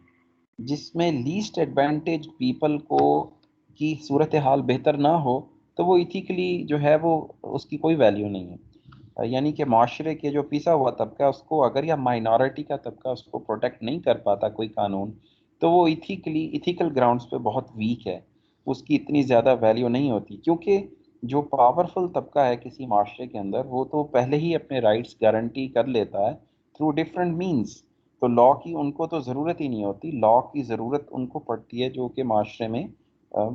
جس میں لیسٹ ایڈوانٹیج پیپل کو کی صورتحال بہتر نہ ہو، تو وہ ایتھیکلی جو ہے وہ اس کی کوئی ویلیو نہیں ہے. یعنی کہ معاشرے کے جو پیسا ہوا طبقہ اس کو اگر، یا مائنورٹی کا طبقہ اس کو پروٹیکٹ نہیں کر پاتا کوئی قانون، تو وہ ایتھیکل گراؤنڈس پہ بہت ویک ہے، اس کی اتنی زیادہ ویلیو نہیں ہوتی، کیونکہ جو پاورفل طبقہ ہے کسی معاشرے کے اندر وہ تو پہلے ہی اپنے رائٹس گارنٹی کر لیتا ہے تھرو ڈفرینٹ مینس. تو لا کی ان کو تو ضرورت ہی نہیں ہوتی، لا کی ضرورت ان کو پڑتی ہے جو کہ معاشرے میں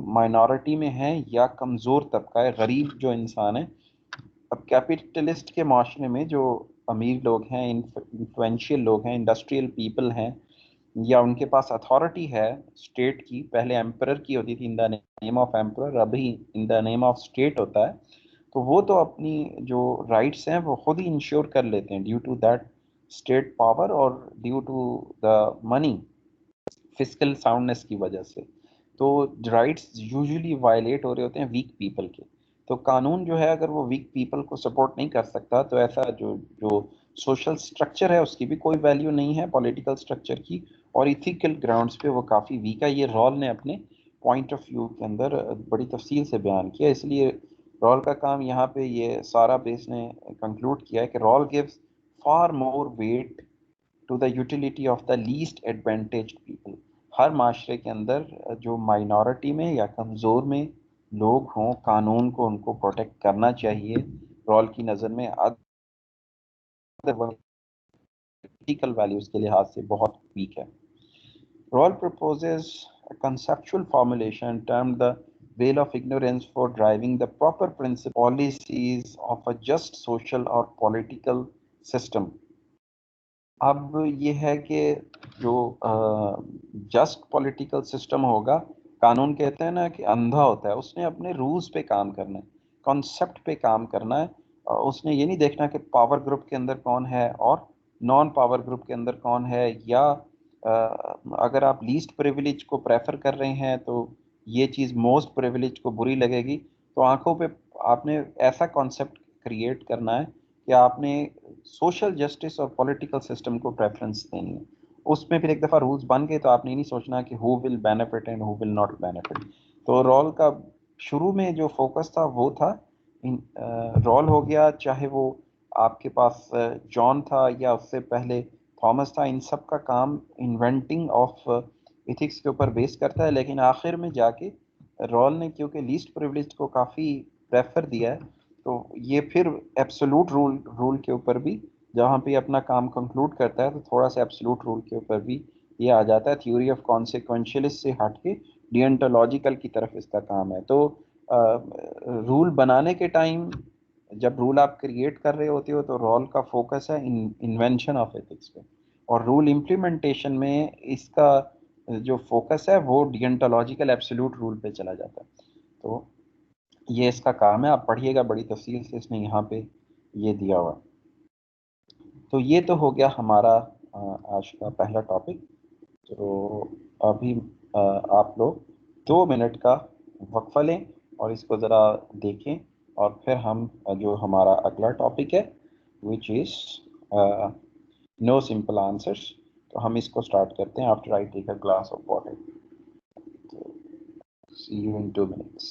مائنورٹی میں ہیں یا کمزور طبقہ ہے، غریب جو انسان ہے. اب کیپٹلسٹ کے معاشرے میں جو امیر لوگ ہیں، انفلوئنشیل لوگ ہیں، انڈسٹریل پیپل ہیں، یا ان کے پاس اتھارٹی ہے اسٹیٹ کی، پہلے ایمپرر کی ہوتی تھی ان دا نیم آف ایمپرر، ابھی ان دا نیم آف اسٹیٹ ہوتا ہے. تو وہ تو اپنی جو رائٹس ہیں وہ خود ہی انشور کر لیتے ہیں due to that state power اور due to the money, physical soundness کی وجہ سے. تو رائٹس یوزلی وائلیٹ ہو رہے ہوتے ہیں ویک پیپل کے. تو قانون جو ہے اگر وہ ویک پیپل کو سپورٹ نہیں کر سکتا تو ایسا جو سوشل سٹرکچر ہے اس کی بھی کوئی ویلیو نہیں ہے، پولیٹیکل سٹرکچر کی، اور ایتھیکل گراؤنڈز پہ وہ کافی ویک ہے. یہ رول نے اپنے پوائنٹ آف ویو کے اندر بڑی تفصیل سے بیان کیا. اس لیے رول کا کام یہاں پہ یہ سارا بیس نے کنکلوڈ کیا ہے کہ role gives far more weight to the utility of the least advantaged people. ہر معاشرے کے اندر جو مائنورٹی میں یا کمزور میں لوگ ہوں، قانون کو ان کو پروٹیکٹ کرنا چاہیے رول کی نظر میں. ایتھیکل ویلیوز کے لحاظ سے بہت ویک ہے. Rawls proposes a conceptual formulation termed the veil of ignorance for driving the proper principal policies of a just social or political system. اب یہ ہے کہ جو جسٹ پولیٹیکل سسٹم ہوگا، قانون کہتے ہیں نا کہ اندھا ہوتا ہے، اس نے اپنے رولز پہ کام کرنا ہے، کانسیپٹ پہ کام کرنا ہے. اس نے یہ نہیں دیکھنا کہ پاور گروپ کے اندر کون ہے اور نان پاور گروپ کے اندر کون ہے، یا اگر آپ لیسٹ پریویلیج کو پریفر کر رہے ہیں تو یہ چیز موسٹ پریویلیج کو بری لگے گی. تو آنکھوں پہ آپ نے ایسا کانسیپٹ کریٹ کرنا ہے کہ آپ نے سوشل جسٹس اور پولیٹیکل سسٹم کو پریفرنس دینی ہے. اس میں پھر ایک دفعہ رولز بن گئے تو آپ نے نہیں سوچنا کہ who will benefit and who will not benefit. تو رول کا شروع میں جو فوکس تھا وہ تھا رول ہو گیا، چاہے وہ آپ کے پاس جان تھا یا اس سے پہلے تھامس تھا، ان سب کا کام انوینٹنگ آف ایتھکس کے اوپر بیس کرتا ہے. لیکن آخر میں جا کے رول نے کیونکہ لیسٹ پریویلیج کو کافی پریفر دیا ہے تو یہ پھر ایبسولوٹ رول کے اوپر بھی جہاں پہ اپنا کام کنکلوڈ کرتا ہے تو تھوڑا سا ایبسولوٹ رول کے اوپر بھی یہ آ جاتا ہے. تھیوری آف کانسیکوینشلسٹ سے ہٹ کے ڈیونٹولوجیکل کی طرف اس کا کام ہے. تو رول بنانے کے ٹائم جب رول آپ کریٹ کر رہے ہوتے ہو تو رول کا فوکس ہے انوینشن آف ایتھکس پہ، اور رول امپلیمنٹیشن میں اس کا جو فوکس ہے وہ ڈینٹولوجیکل ایبسولوٹ رول پہ چلا جاتا ہے. تو یہ اس کا کام ہے، آپ پڑھیے گا بڑی تفصیل سے، اس نے یہاں پہ یہ دیا ہوا. تو یہ تو ہو گیا ہمارا آج کا پہلا ٹاپک. تو ابھی آپ لوگ 2 منٹ کا وقفہ لیں اور اس کو ذرا دیکھیں، اور پھر ہم جو ہمارا اگلا ٹاپک ہے وچ از نو سمپل آنسرس، تو ہم اس کو سٹارٹ کرتے ہیں after I take a glass of water. See you in 2 minutes.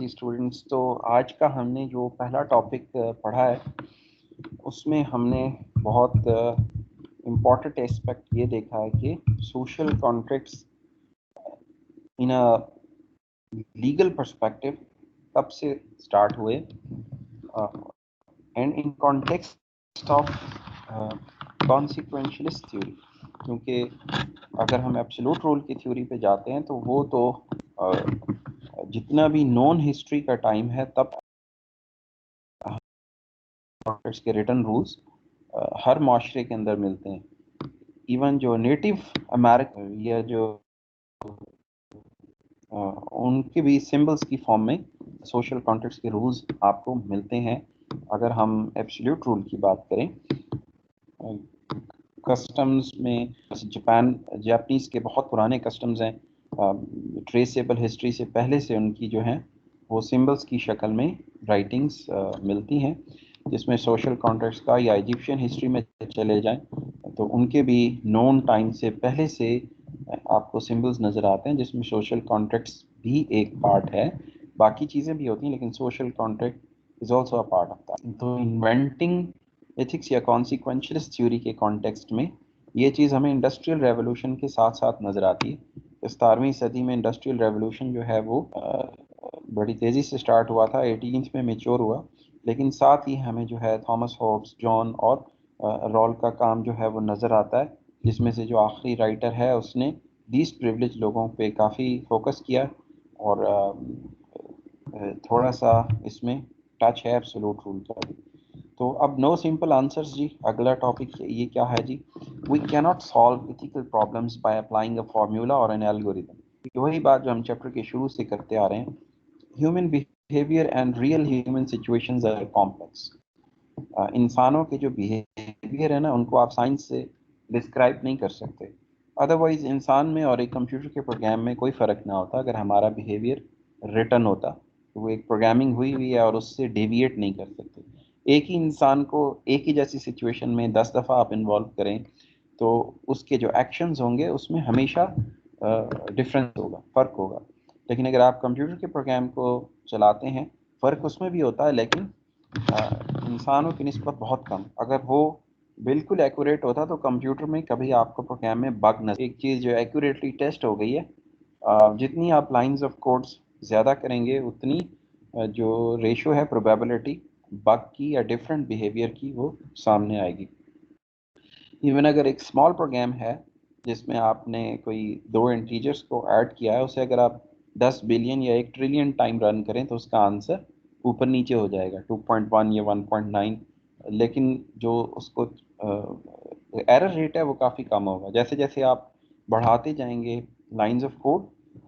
جی اسٹوڈنٹس، تو آج کا ہم نے جو پہلا ٹاپک پڑھا ہے اس میں ہم نے بہت امپورٹنٹ اسپیکٹ یہ دیکھا ہے کہ social contracts in legal perspective کب سے اسٹارٹ ہوئے and in context of consequentialist theory. کیونکہ اگر ہم ایبسولوٹ رول کی تھیوری پہ جاتے ہیں تو وہ تو جتنا بھی نون ہسٹری کا ٹائم ہے تب کے ریٹن رولز ہر معاشرے کے اندر ملتے ہیں. ایون جو نیٹو امریکن یا جو ان کے بھی سمبلس کی فارم میں سوشل کانٹیکٹس کے رولز آپ کو ملتے ہیں. اگر ہم ایبسلیوٹ رول کی بات کریں، کسٹمز میں جاپنیز کے بہت پرانے کسٹمز ہیں، ٹریسیبل ہسٹری سے پہلے سے ان کی جو ہیں وہ سمبلس کی شکل میں رائٹنگز ملتی ہیں، جس میں سوشل کانٹیکٹس کا یا ایجپشین ہسٹری میں چلے جائیں تو ان کے بھی نون ٹائم سے پہلے سے آپ کو سمبلز نظر آتے ہیں، جس میں سوشل کانٹیکٹس بھی ایک پارٹ ہے. باقی چیزیں بھی ہوتی ہیں لیکن social contact is also a part of that. تو انوینٹنگ ایتھکس یا کانسیکوینشلسٹ تھیوری کے کانٹیکسٹ میں یہ چیز ہمیں انڈسٹریل ریولوشن کے ساتھ ساتھ نظر آتی ہے. 17ویں صدی میں انڈسٹریل ریولوشن جو ہے وہ بڑی تیزی سے سٹارٹ ہوا تھا، 18 میں میچور ہوا، لیکن ساتھ ہی ہمیں جو ہے تھامس ہوبز، جان اور رول کا کام جو ہے وہ نظر آتا ہے، جس میں سے جو آخری رائٹر ہے اس نے لیسٹ پریولیج لوگوں پہ کافی فوکس کیا اور تھوڑا سا اس میں ٹچ ہے ایبسولوٹ رول کا بھی. تو اب نو سمپل آنسرز جی. اگلا ٹاپک یہ کیا ہے جی؟ وی کی not solve ethical problems by applying a formula اور این الگوریتم. وہی بات جو ہم چیپٹر کے شروع سے کرتے آ رہے ہیں، human behaviour and real human situations are complex. انسانوں کے جو بیہیویئر ہے نا ان کو آپ سائنس سے ڈسکرائب نہیں کر سکتے. ادروائز انسان میں اور ایک کمپیوٹر کے پروگرام میں کوئی فرق نہ ہوتا اگر ہمارا بیہیویئر ریٹن ہوتا تو وہ ایک پروگرامنگ ہوئی ہوئی ہے اور اس سے ڈیویٹ نہیں کر سکتے. ایک ہی انسان کو ایک ہی جیسی سچویشن میں 10 دفعہ آپ انوالو کریں تو اس کے جو ایکشنز ہوں گے اس میں ہمیشہ ڈفرینس ہوگا، فرق ہوگا. لیکن اگر آپ کمپیوٹر کے پروگرام کو چلاتے ہیں فرق اس میں بھی ہوتا ہے لیکن انسانوں کی نسبت بہت کم. اگر وہ بالکل ایکوریٹ ہوتا تو کمپیوٹر میں کبھی آپ کو پروگرام میں بگ نہ. ایک چیز جو ایکوریٹلی ٹیسٹ ہو گئی ہے، جتنی آپ لائنز آف کوڈز زیادہ کریں گے اتنی جو ریشو ہے پروبیبلٹی بگ کی یا ڈفرینٹ بیہیویئر کی وہ سامنے آئے گی. ایون اگر ایک اسمال پروگرام ہے جس میں آپ نے کوئی 2 انٹیجرز کو ایڈ کیا ہے، اسے اگر آپ 10 بلین یا 1 ٹریلین ٹائم رن کریں تو اس کا آنسر اوپر نیچے ہو جائے گا 2.1 یا 1.9، لیکن جو اس کو ایرر ریٹ ہے وہ کافی کم ہوگا. جیسے جیسے آپ بڑھاتے جائیں گے لائنز آف کوڈ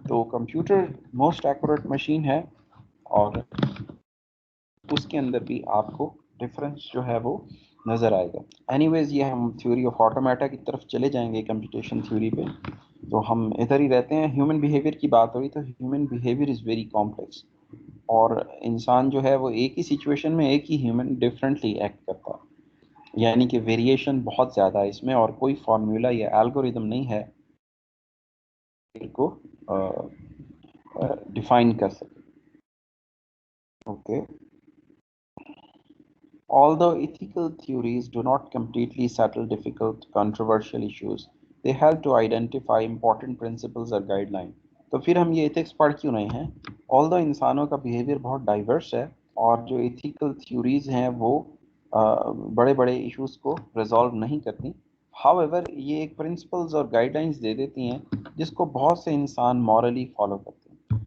تو کمپیوٹر موسٹ ایکوریٹ مشین ہے اور اس کے اندر بھی آپ کو ڈفرینس جو ہے وہ نظر آئے گا. اینی ویز یہ ہم تھیوری آف آٹومیٹا کی طرف چلے جائیں گے کمپیوٹیشن تھیوری پہ، تو ہم ادھر ہی رہتے ہیں. ہیومن بیہیویئر کی بات ہو رہی تو human behaviour is very complex, اور انسان جو ہے وہ ایک ہی سچویشن میں ایک ہی ہیومن ڈفرینٹلی ایکٹ کرتا ہے، یعنی کہ ویریشن بہت زیادہ ہے اس میں اور کوئی فارمولا یا الگوریدم نہیں ہے کو ڈیفائن کر سکے. Okay. Although ethical theories do not completely settle difficult, controversial issues, they help to identify important principles or guidelines. تو پھر ہم یہ ایتھکس پڑھ کیوں رہے ہیں؟ although انسانوں کا بیہیویئر بہت ڈائیورس ہے اور جو ایتھیکل تھیوریز ہیں وہ بڑے بڑے ایشوز کو ریزالو نہیں کرتی، however یہ ایک پرنسپلز اور گائیڈ لائنس دے دیتی ہیں جس کو بہت سے انسان مورلی فالو کرتے ہیں.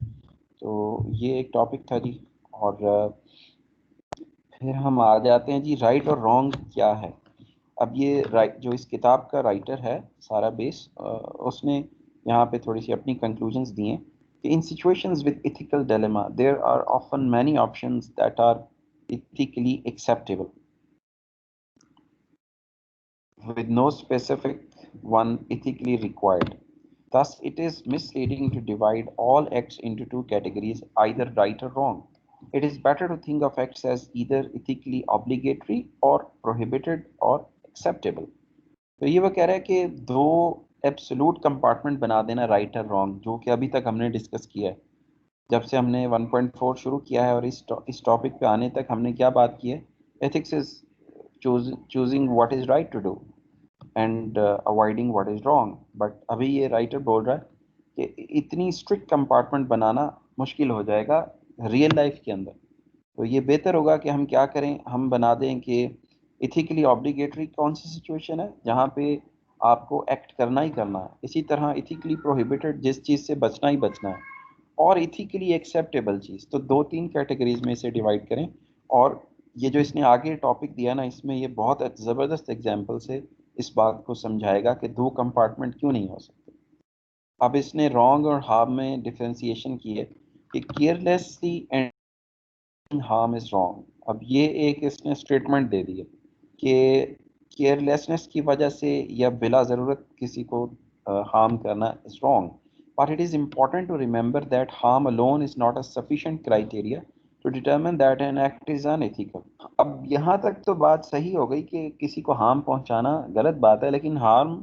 تو یہ ایک ٹاپک تھا جی. اور پھر ہم آ جاتے ہیں جی رائٹ اور رانگ کیا ہے. اب یہ جو اس کتاب کا رائٹر ہے سارا بیس، اس نے یہاں پہ تھوڑی سی اپنی کنکلوژنس دی ہیں کہ in situations with ethical dilemma there are often many options that are ethically acceptable with no specific one ethically required. Thus, it is misleading to divide all acts into 2 categories, either right or wrong. It is better to think of acts as either ethically obligatory or prohibited or acceptable. تو یہ وہ کہہ رہا ہے کہ 2 ایبسولوٹ کمپارٹمنٹ بنا دینا رائٹ اور رانگ، جو کہ ابھی تک ہم نے ڈسکس کیا ہے. جب سے ہم نے 1.4 شروع کیا ہے اور اس ٹاپک پہ آنے تک ہم نے کیا بات کی ہے؟ Ethics is choosing what is right to do and avoiding what is wrong. But ابھی یہ رائٹر بول رہا ہے کہ اتنی اسٹرکٹ کمپارٹمنٹ بنانا مشکل ہو جائے گا ریئل لائف کے اندر. تو یہ بہتر ہوگا کہ ہم کیا کریں، ہم بنا دیں کہ ایتھیکلی آبلیگیٹری کون سی سچویشن ہے جہاں پہ آپ کو ایکٹ کرنا ہی کرنا ہے، اسی طرح ایتھیکلی پروہیبٹڈ جس چیز سے بچنا ہی بچنا ہے، اور ایتھیکلی ایکسیپٹیبل چیز. تو 2-3 کیٹیگریز میں اسے ڈیوائڈ کریں. اور یہ جو اس نے آگے ٹاپک دیا نا، اس میں یہ بہت زبردست ایگزامپل سے اس بات کو سمجھائے گا کہ 2 کمپارٹمنٹ کیوں نہیں ہو سکتے. اب اس نے رانگ اور ہارم میں ڈفرینسیشن کی ہے کہ carelessly and harm is wrong. اب یہ ایک اس نے اسٹیٹمنٹ دے دی ہے کہ کیئرلیسنس کی وجہ سے یا بلا ضرورت کسی کو ہارم کرنا is wrong. But it is important to remember that harm alone is not a sufficient criteria to determine that an act is unethical. اب یہاں تک تو بات صحیح ہو گئی کہ کسی کو ہارم پہنچانا غلط بات ہے، لیکن ہارم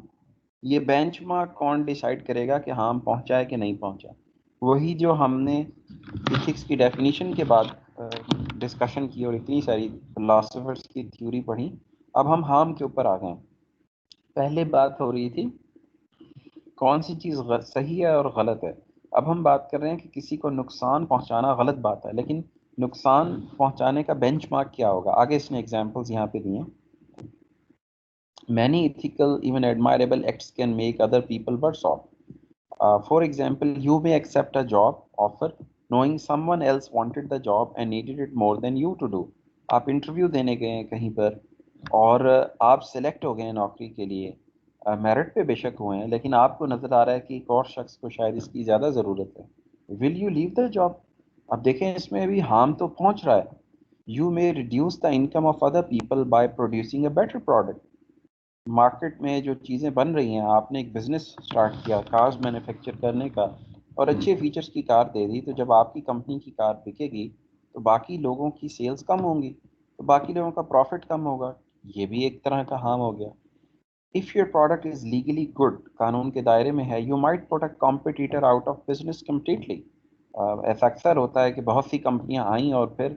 یہ بینچ مارک کون ڈیسائیڈ کرے گا کہ ہارم پہنچا ہے کہ نہیں پہنچا؟ وہی جو ہم نے ایتھکس کی ڈیفینیشن کے بعد ڈسکشن کی اور اتنی ساری فلاسفرس کی تھیوری پڑھی. اب ہم ہارم کے اوپر آ گئے. پہلے بات ہو رہی تھی کون سی چیز صحیح ہے اور غلط ہے. اب ہم بات کر رہے ہیں کہ کسی کو نقصان پہنچانا غلط بات ہے، لیکن نقصان پہنچانے کا بینچ مارک کیا ہوگا؟ آگے اس نے ایگزامپلز یہاں پہ دیے ہیں. Many ethical, even admirable acts can make other people worse off. For example, you may accept a job offer knowing someone else wanted the job and needed it more than you to do. آپ انٹرویو دینے گئے ہیں کہیں پر اور آپ سلیکٹ ہو گئے ہیں نوکری کے لیے، میرٹ پہ بے شک ہوئے ہیں، لیکن آپ کو نظر آ رہا ہے کہ ایک اور شخص کو شاید اس کی زیادہ ضرورت ہے. Will you leave the job? اب دیکھیں اس میں بھی ہارم تو پہنچ رہا ہے. You may reduce the income of other people by producing a better product. Market میں جو چیزیں بن رہی ہیں، آپ نے ایک بزنس سٹارٹ کیا کارز مینوفیکچر کرنے کا اور اچھے فیچرز کی کار دے دی، تو جب آپ کی کمپنی کی کار بکے گی تو باقی لوگوں کی سیلز کم ہوں گی، تو باقی لوگوں کا پروفٹ کم ہوگا. یہ بھی ایک طرح کا ہارم ہو گیا. If your product is legally good, قانون کے دائرے میں ہے، you might put a competitor out of business completely. ایسا اکثر ہوتا ہے کہ بہت سی کمپنیاں آئیں اور پھر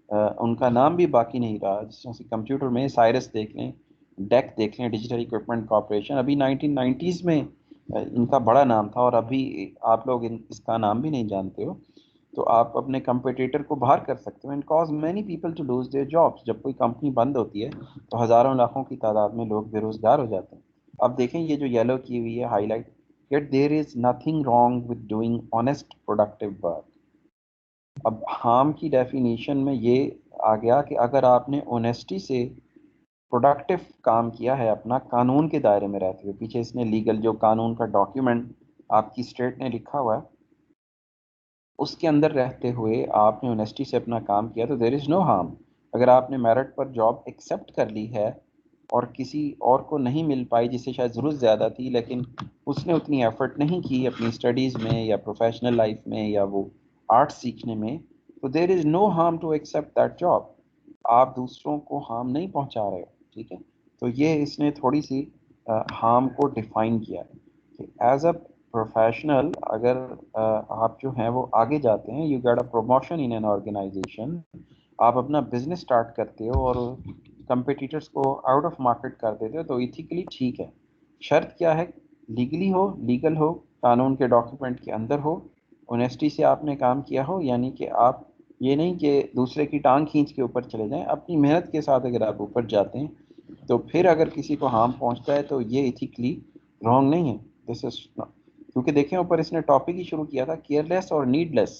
ان کا نام بھی باقی نہیں رہا. جس طرح سے کمپیوٹر میں سائرس دیکھ لیں، ڈیک دیکھ لیں، ڈیجیٹل اکوپمنٹ کارپوریشن، ابھی 1990s میں ان کا بڑا نام تھا اور ابھی آپ لوگ اس کا نام بھی نہیں جانتے ہو. تو آپ اپنے کمپٹیٹر کو باہر کر سکتے ہو. And cause many people to lose their jobs. جب کوئی کمپنی بند ہوتی ہے تو ہزاروں لاکھوں کی تعداد میں لوگ بے روزگار ہو جاتے ہیں. اب دیکھیں یہ جو یلو کی ہوئی ہے high light, yet there is nothing wrong with doing honest productive work. اب ہارم کی ڈیفینیشن میں یہ آ گیا کہ اگر آپ نے اونیسٹی سے پروڈکٹیو کام کیا ہے اپنا، قانون کے دائرے میں رہتے ہوئے، پیچھے اس نے لیگل جو قانون کا ڈاکیومنٹ آپ کی اسٹیٹ نے لکھا ہوا ہے اس کے اندر رہتے ہوئے آپ نے اونیسٹی سے اپنا کام کیا، تو دیر از نو ہارم. اگر آپ نے میرٹ پر جاب ایکسیپٹ کر لی ہے اور کسی اور کو نہیں مل پائی جسے شاید ضرورت زیادہ تھی، لیکن اس نے اتنی ایفرٹ نہیں کی اپنی اسٹڈیز میں یا پروفیشنل لائف میں یا وہ آرٹ سیکھنے میں، تو there is no harm to accept that job. آپ دوسروں کو ہارم نہیں پہنچا رہے ہو. ٹھیک ہے، تو یہ اس نے تھوڑی سی ہارم کو ڈیفائن کیا ہے کہ ایز اے پروفیشنل اگر آپ جو ہیں وہ آگے جاتے ہیں، you get a promotion in an organisation, آپ اپنا بزنس سٹارٹ کرتے ہو اور کمپٹیٹرس کو آؤٹ آف مارکیٹ کر دیتے ہو، تو ایتھیکلی ٹھیک ہے. شرط کیا ہے؟ لیگلی ہو، لیگل ہو، قانون کے ڈاکیومنٹ کے اندر ہو، اونیسٹی سے آپ نے کام کیا ہو. یعنی کہ آپ یہ نہیں کہ دوسرے کی ٹانگ کھینچ کے اوپر چلے جائیں، اپنی محنت کے ساتھ اگر آپ اوپر جاتے ہیں تو پھر اگر کسی کو ہارم پہنچتا ہے تو یہ ایتھیکلی رانگ نہیں ہے. دس از کیونکہ دیکھیں اوپر اس نے ٹاپک ہی شروع کیا تھا کیئرلیس اور نیڈ لیس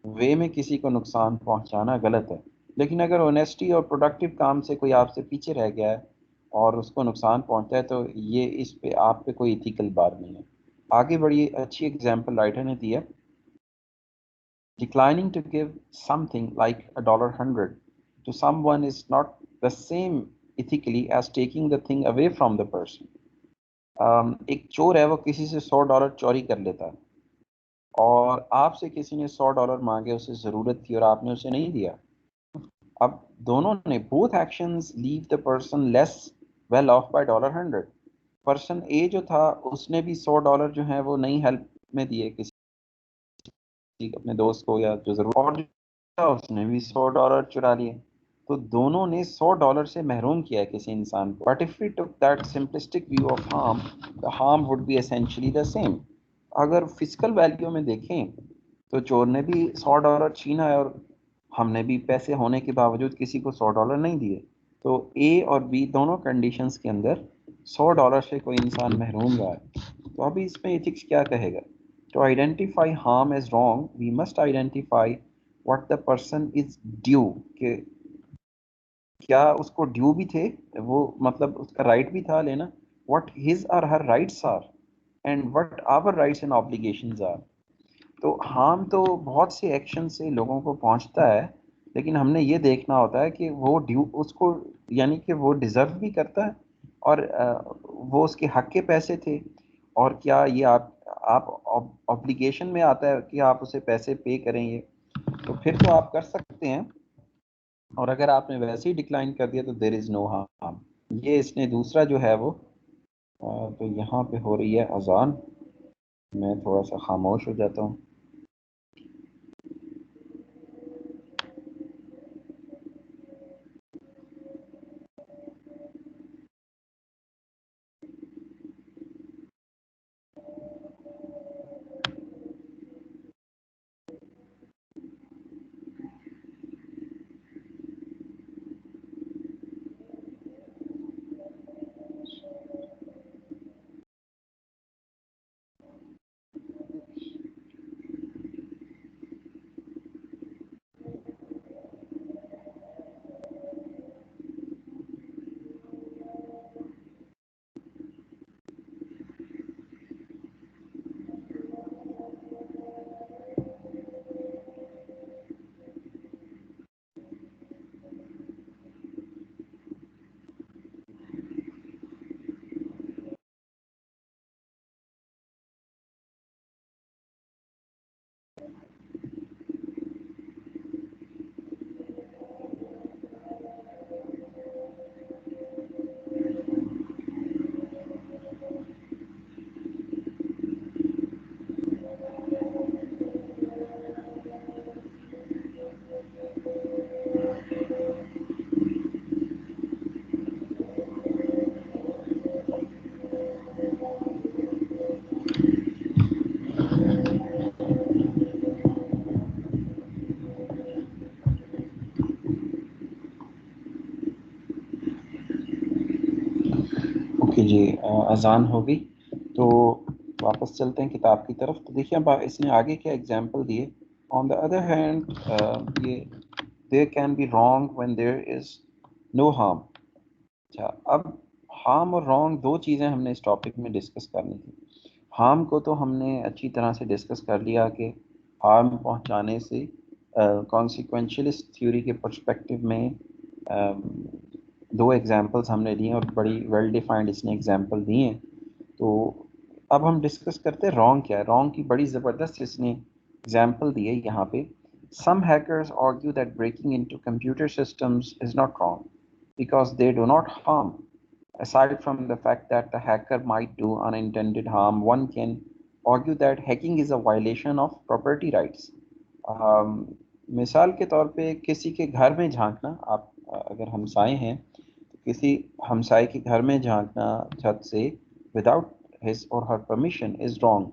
وے میں کسی کو نقصان پہنچانا غلط ہے. لیکن اگر اونیسٹی اور پروڈکٹیو کام سے کوئی آپ سے پیچھے رہ گیا ہے اور اس کو نقصان پہنچتا ہے تو یہ اس پہ آپ پہ کوئی ایتھیکل بات نہیں ہے. آگے بڑی اچھی ایگزامپل رائٹر نے دی ہے. Declining to give something like $100 to someone is not the same ethically as taking the thing away from the person. ایک چور ہے، وہ کسی سے $100 چوری کر لیتا ہے اور آپ سے کسی نے $100 مانگے، اسے ضرورت تھی اور آپ نے اسے نہیں دیا. اب دونوں نے both actions leave the person less well off by $100. Person اے جو تھا اس نے بھی $100 جو ہیں وہ نہیں ہیلپ میں دیے کسی اپنے دوست کو یا جو ضرور، اور اس نے بھی $100 چرا لیے، تو دونوں نے $100 سے محروم کیا ہے کسی انسان کو. But if we took that simplistic view of harm, the harm would be essentially the same. اگر فزیکل ویلیو میں دیکھیں تو چور نے بھی $100 چھینا ہے اور ہم نے بھی پیسے ہونے کے باوجود کسی کو $100 نہیں دیے. تو اے اور بی دونوں کنڈیشنز کے اندر $100 سے کوئی انسان محروم رہا ہے. تو ابھی اس میں ایتھکس کیا کہے گا؟ To identify harm as wrong, we must identify what the person is due. کہ کیا اس کو ڈیو بھی تھے، وہ مطلب اس کا رائٹ بھی تھا لینا. What his or her rights are and what our rights and obligations are. تو ہارم تو بہت سے ایکشن سے لوگوں کو پہنچتا ہے، لیکن ہم نے یہ دیکھنا ہوتا ہے کہ وہ ڈیو اس کو، یعنی کہ وہ ڈیزرو بھی کرتا ہے اور وہ اس کے حق کے پیسے تھے، اور کیا یہ آپ آبلیگیشن میں آتا ہے کہ آپ اسے پیسے پے کریں گے، تو پھر تو آپ کر سکتے ہیں. اور اگر آپ نے ویسے ہی ڈکلائن کر دیا تو دیر از نو ہارم. یہ اس نے دوسرا جو ہے وہ تو یہاں پہ ہو رہی ہے اذان، میں تھوڑا سا خاموش ہو جاتا ہوں. اوکے جی، اذان ہو گئی تو واپس چلتے ہیں کتاب کی طرف. تو دیکھیے اب اس نے آگے کیا ایگزامپل دیے. آن دا ادر ہینڈ یہ there can be wrong when there is no harm. اچھا، اب ہارم اور رانگ دو چیزیں ہم نے اس ٹاپک میں ڈسکس کرنی تھی. ہارم کو تو ہم نے اچھی طرح سے ڈسکس کر لیا کہ ہارم پہنچانے سے کانسیکوینشلسٹ تھیوری کے پرسپیکٹو میں دو ایگزامپلس ہم نے دیے اور بڑی ویل ڈیفائنڈ اس نے ایگزامپل دیے ہیں. تو اب ہم ڈسکس کرتے ہیں رانگ کیا ہے. رانگ کی بڑی زبردست اس نے ایگزامپل دی ہے یہاں پہ. Some hackers argue that breaking into computer systems is not wrong because they do not harm. Aside from the fact that the hacker might do unintended harm, one can argue that hacking is a violation of property rights. مثال کے طور پہ کسی کے گھر میں جھانکنا، آپ اگر ہمسائے ہیں تو کسی ہمسائے کے گھر میں جھانکنا چھت سے without his or Hare permission is wrong.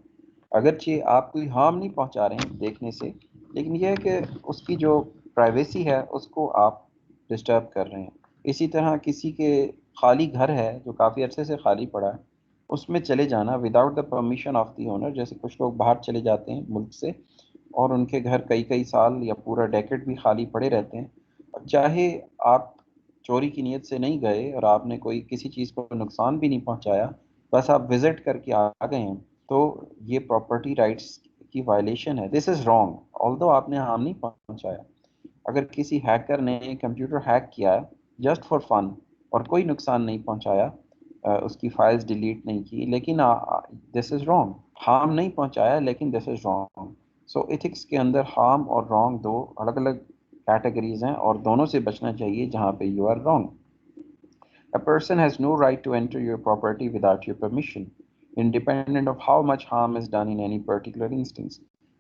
اگرچہ آپ کوئی ہارم نہیں پہنچا رہے ہیں دیکھنے سے، لیکن یہ ہے کہ اس کی جو پرائیویسی ہے اس کو آپ ڈسٹرب کر رہے ہیں. اسی طرح کسی کے خالی گھر ہے جو کافی عرصے سے خالی پڑا ہے، اس میں چلے جانا without the permission of the owner. جیسے کچھ لوگ باہر چلے جاتے ہیں ملک سے اور ان کے گھر کئی سال یا پورا ڈیکیڈ بھی خالی پڑے رہتے ہیں، اور چاہے آپ چوری کی نیت سے نہیں گئے اور آپ نے کوئی کسی چیز کو نقصان بھی نہیں پہنچایا، بس آپ وزٹ کر کے آ گئے ہیں، تو یہ پراپرٹی رائٹس کی وائلیشن ہے. دس از رانگ آلدو آپ نے ہارم نہیں پہنچایا. اگر کسی ہیکر نے کمپیوٹر ہیک کیا جسٹ فار فن اور کوئی نقصان نہیں پہنچایا، اس کی فائلز ڈیلیٹ نہیں کی، لیکن دس از رانگ. ہارم نہیں پہنچایا لیکن دس از رانگ. سو ایتھکس کے اندر ہارم اور رانگ دو الگ الگ کیٹیگریز ہیں اور دونوں سے بچنا چاہیے جہاں پہ you are wrong. A person has no right to enter your property without your permission, independent of how much harm is done in any particular instance.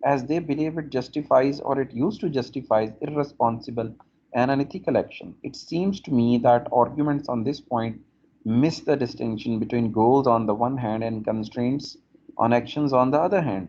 as they believe it justifies, or it used to justify, irresponsible and unethical action. It seems to me that arguments on this point miss the distinction between goals on the one hand and constraints on actions on the other hand.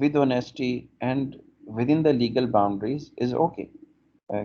with honesty and within the legal boundaries is okay,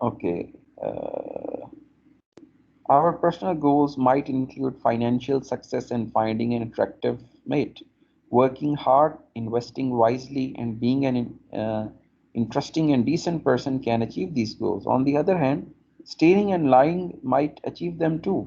Okay. Our personal goals might include financial success and finding an attractive mate. Working hard, investing wisely, and being an interesting and decent person can achieve these goals. On the other hand, stealing and lying might achieve them too.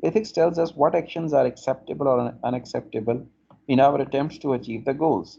Ethics tells us what actions are acceptable or unacceptable in our attempts to achieve the goals.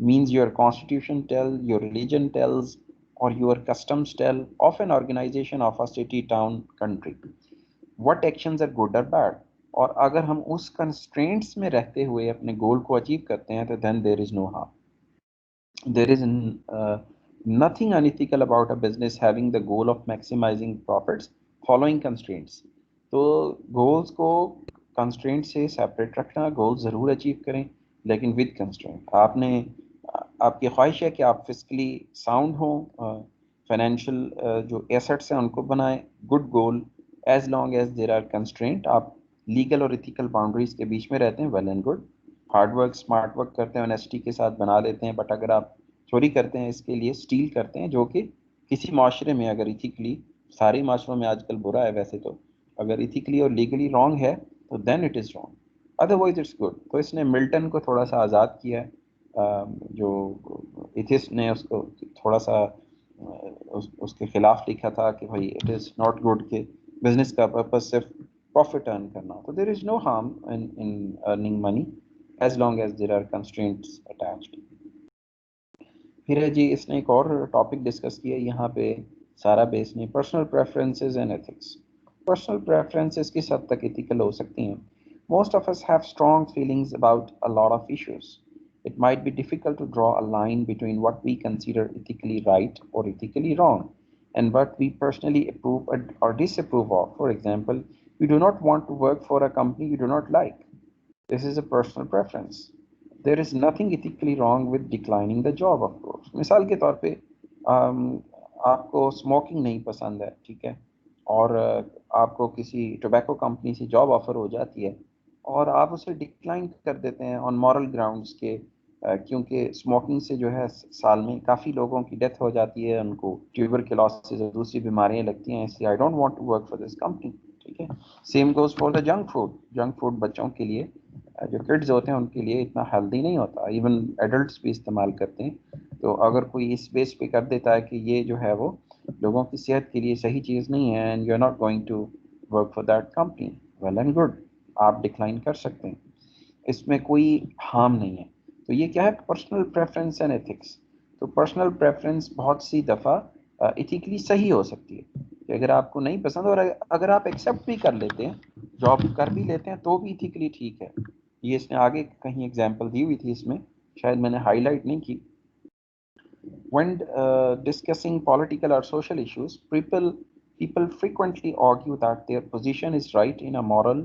means your constitution tell, your religion tells, or your customs tell of an organization of a city, town, country what actions are good or bad. اور اگر ہم اس کنسٹرینٹس میں رہتے ہوئے اپنے گول کو اچیو کرتے ہیں تو then there is no harm. There is nothing unethical about a business having the goal of maximizing profits following constraints. تو گولز کو کنسٹرینٹ سے سیپریٹ رکھنا, گول ضرور اچیو کریں لیکن ود کنسٹرینٹ. آپ کی خواہش ہے کہ آپ فزیکلی ساؤنڈ ہوں, فائنینشیل جو ایسٹس ہیں ان کو بنائیں, good goal, as long as there are constraint, آپ لیگل اور ایتھیکل باؤنڈریز کے بیچ میں رہتے ہیں, well and good. Hard work smart work کرتے ہیں, آنیسٹی کے ساتھ بنا لیتے ہیں, بٹ اگر آپ چوری کرتے ہیں, اس کے لیے اسٹیل کرتے ہیں, جو کہ کسی معاشرے میں اگر ایتھیکلی, سارے معاشروں میں آج کل برا ہے ویسے تو, اگر ایتھیکلی اور لیگلی رانگ ہے تو then it is wrong, otherwise it's good. تو اس نے ملٹن کو تھوڑا سا آزاد کیا ہے, جو ایتھسٹ نے اس کو تھوڑا سا اس کے خلاف لکھا تھا کہ بھائی اٹ از ناٹ گڈ کہ بزنس کا پرپز صرف پروفٹ ارن کرنا. تو there is no harm in earning money as long as there are constraints attached. پھر ہے جی اس نے ایک اور ٹاپک ڈسکس کیا یہاں پہ سارا بیس نے, personal preferences and ethics. Personal preferences کس حد تک ایتھیکل ہو سکتی ہیں؟ Most of us have strong feelings about a lot of issues. It might be difficult to draw a line between what we consider ethically right or ethically wrong and what we personally approve or disapprove of. For example, you do not want to work for a company you do not like. This is a personal preference. There is nothing ethically wrong with declining the job, of course. مثال کے طور پہ آپ کو اسموکنگ نہیں پسند ہے, ٹھیک ہے, اور آپ کو کسی ٹوبیکو کمپنی سے جاب آفر ہو جاتی ہے اور آپ اسے ڈکلائن کر دیتے ہیں آن مورل گراؤنڈس کے, کیونکہ اسموکنگ سے جو ہے سال میں کافی لوگوں کی ڈیتھ ہو جاتی ہے, ان کو ٹیوبرکلوسس اور دوسری بیماریاں لگتی ہیں, اس لیے I don't want to work for this company, ٹھیک ہے. Same goes for the junk food. Junk food بچوں کے لیے, جو کڈز ہوتے ہیں ان کے لیے اتنا ہیلدی نہیں ہوتا, ایون ایڈلٹس بھی استعمال کرتے ہیں. تو اگر کوئی اس بیس پہ کر دیتا ہے کہ یہ جو ہے وہ لوگوں کی صحت کے لیے صحیح چیز نہیں ہے, and you are not going to work for that company, well and good, آپ ڈکلائن کر سکتے ہیں, اس میں کوئی ہارم نہیں ہے. تو یہ کیا ہے, پرسنل پریفرنس اینڈ ایتھکس. تو پرسنل پریفرنس بہت سی دفعہ ایتھیکلی صحیح ہو سکتی ہے کہ اگر آپ کو نہیں پسند اور اگر آپ ایکسیپٹ بھی کر لیتے ہیں, جاب کر بھی لیتے ہیں, تو بھی ایتھیکلی ٹھیک ہے. یہ اس نے آگے کہیں ایگزامپل دی ہوئی تھی, اس میں شاید میں نے ہائی لائٹ نہیں کی. When discussing political or social issues, people frequently argue that their position is right in a moral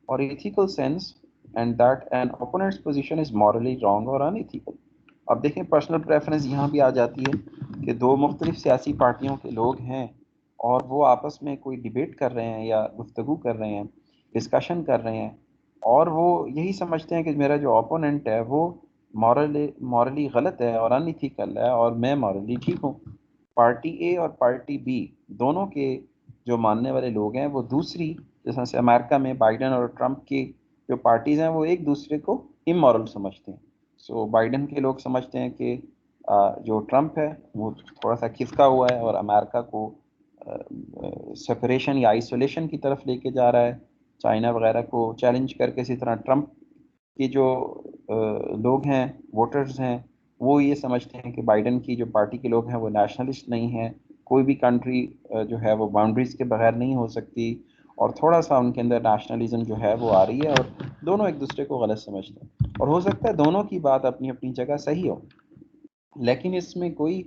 or ethical sense and that an opponent's position is morally wrong or unethical. اب دیکھیں پرسنل پریفرنس یہاں بھی آ جاتی ہے کہ دو مختلف سیاسی پارٹیوں کے لوگ ہیں اور وہ آپس میں کوئی ڈیبیٹ کر رہے ہیں یا گفتگو کر رہے ہیں, ڈسکشن کر رہے ہیں, اور وہ یہی سمجھتے ہیں کہ میرا جو اپوننٹ ہے وہ مورلی غلط ہے اور انیتھیکل ہے اور میں مورلی ٹھیک ہوں. پارٹی اے اور پارٹی بی دونوں کے جو ماننے والے لوگ ہیں وہ دوسری, جیسے امریکہ میں بائیڈن اور ٹرمپ کی جو پارٹیز ہیں وہ ایک دوسرے کو امورل سمجھتے ہیں. سو بائیڈن کے لوگ سمجھتے ہیں کہ جو ٹرمپ ہے وہ تھوڑا سا کھسکا ہوا ہے اور امریکہ کو سپریشن یا آئسولیشن کی طرف لے کے جا رہا ہے, چائنا وغیرہ کو چیلنج کر کے. اسی طرح ٹرمپ کے جو لوگ ہیں, ووٹرز ہیں, وہ یہ سمجھتے ہیں کہ بائیڈن کی جو پارٹی کے لوگ ہیں وہ نیشنلسٹ نہیں ہیں, کوئی بھی کنٹری جو ہے وہ باؤنڈریز کے بغیر نہیں ہو سکتی, اور تھوڑا سا ان کے اندر نیشنلزم جو ہے وہ آ رہی ہے, اور دونوں ایک دوسرے کو غلط سمجھتے ہیں. اور ہو سکتا ہے دونوں کی بات اپنی اپنی جگہ صحیح ہو, لیکن اس میں کوئی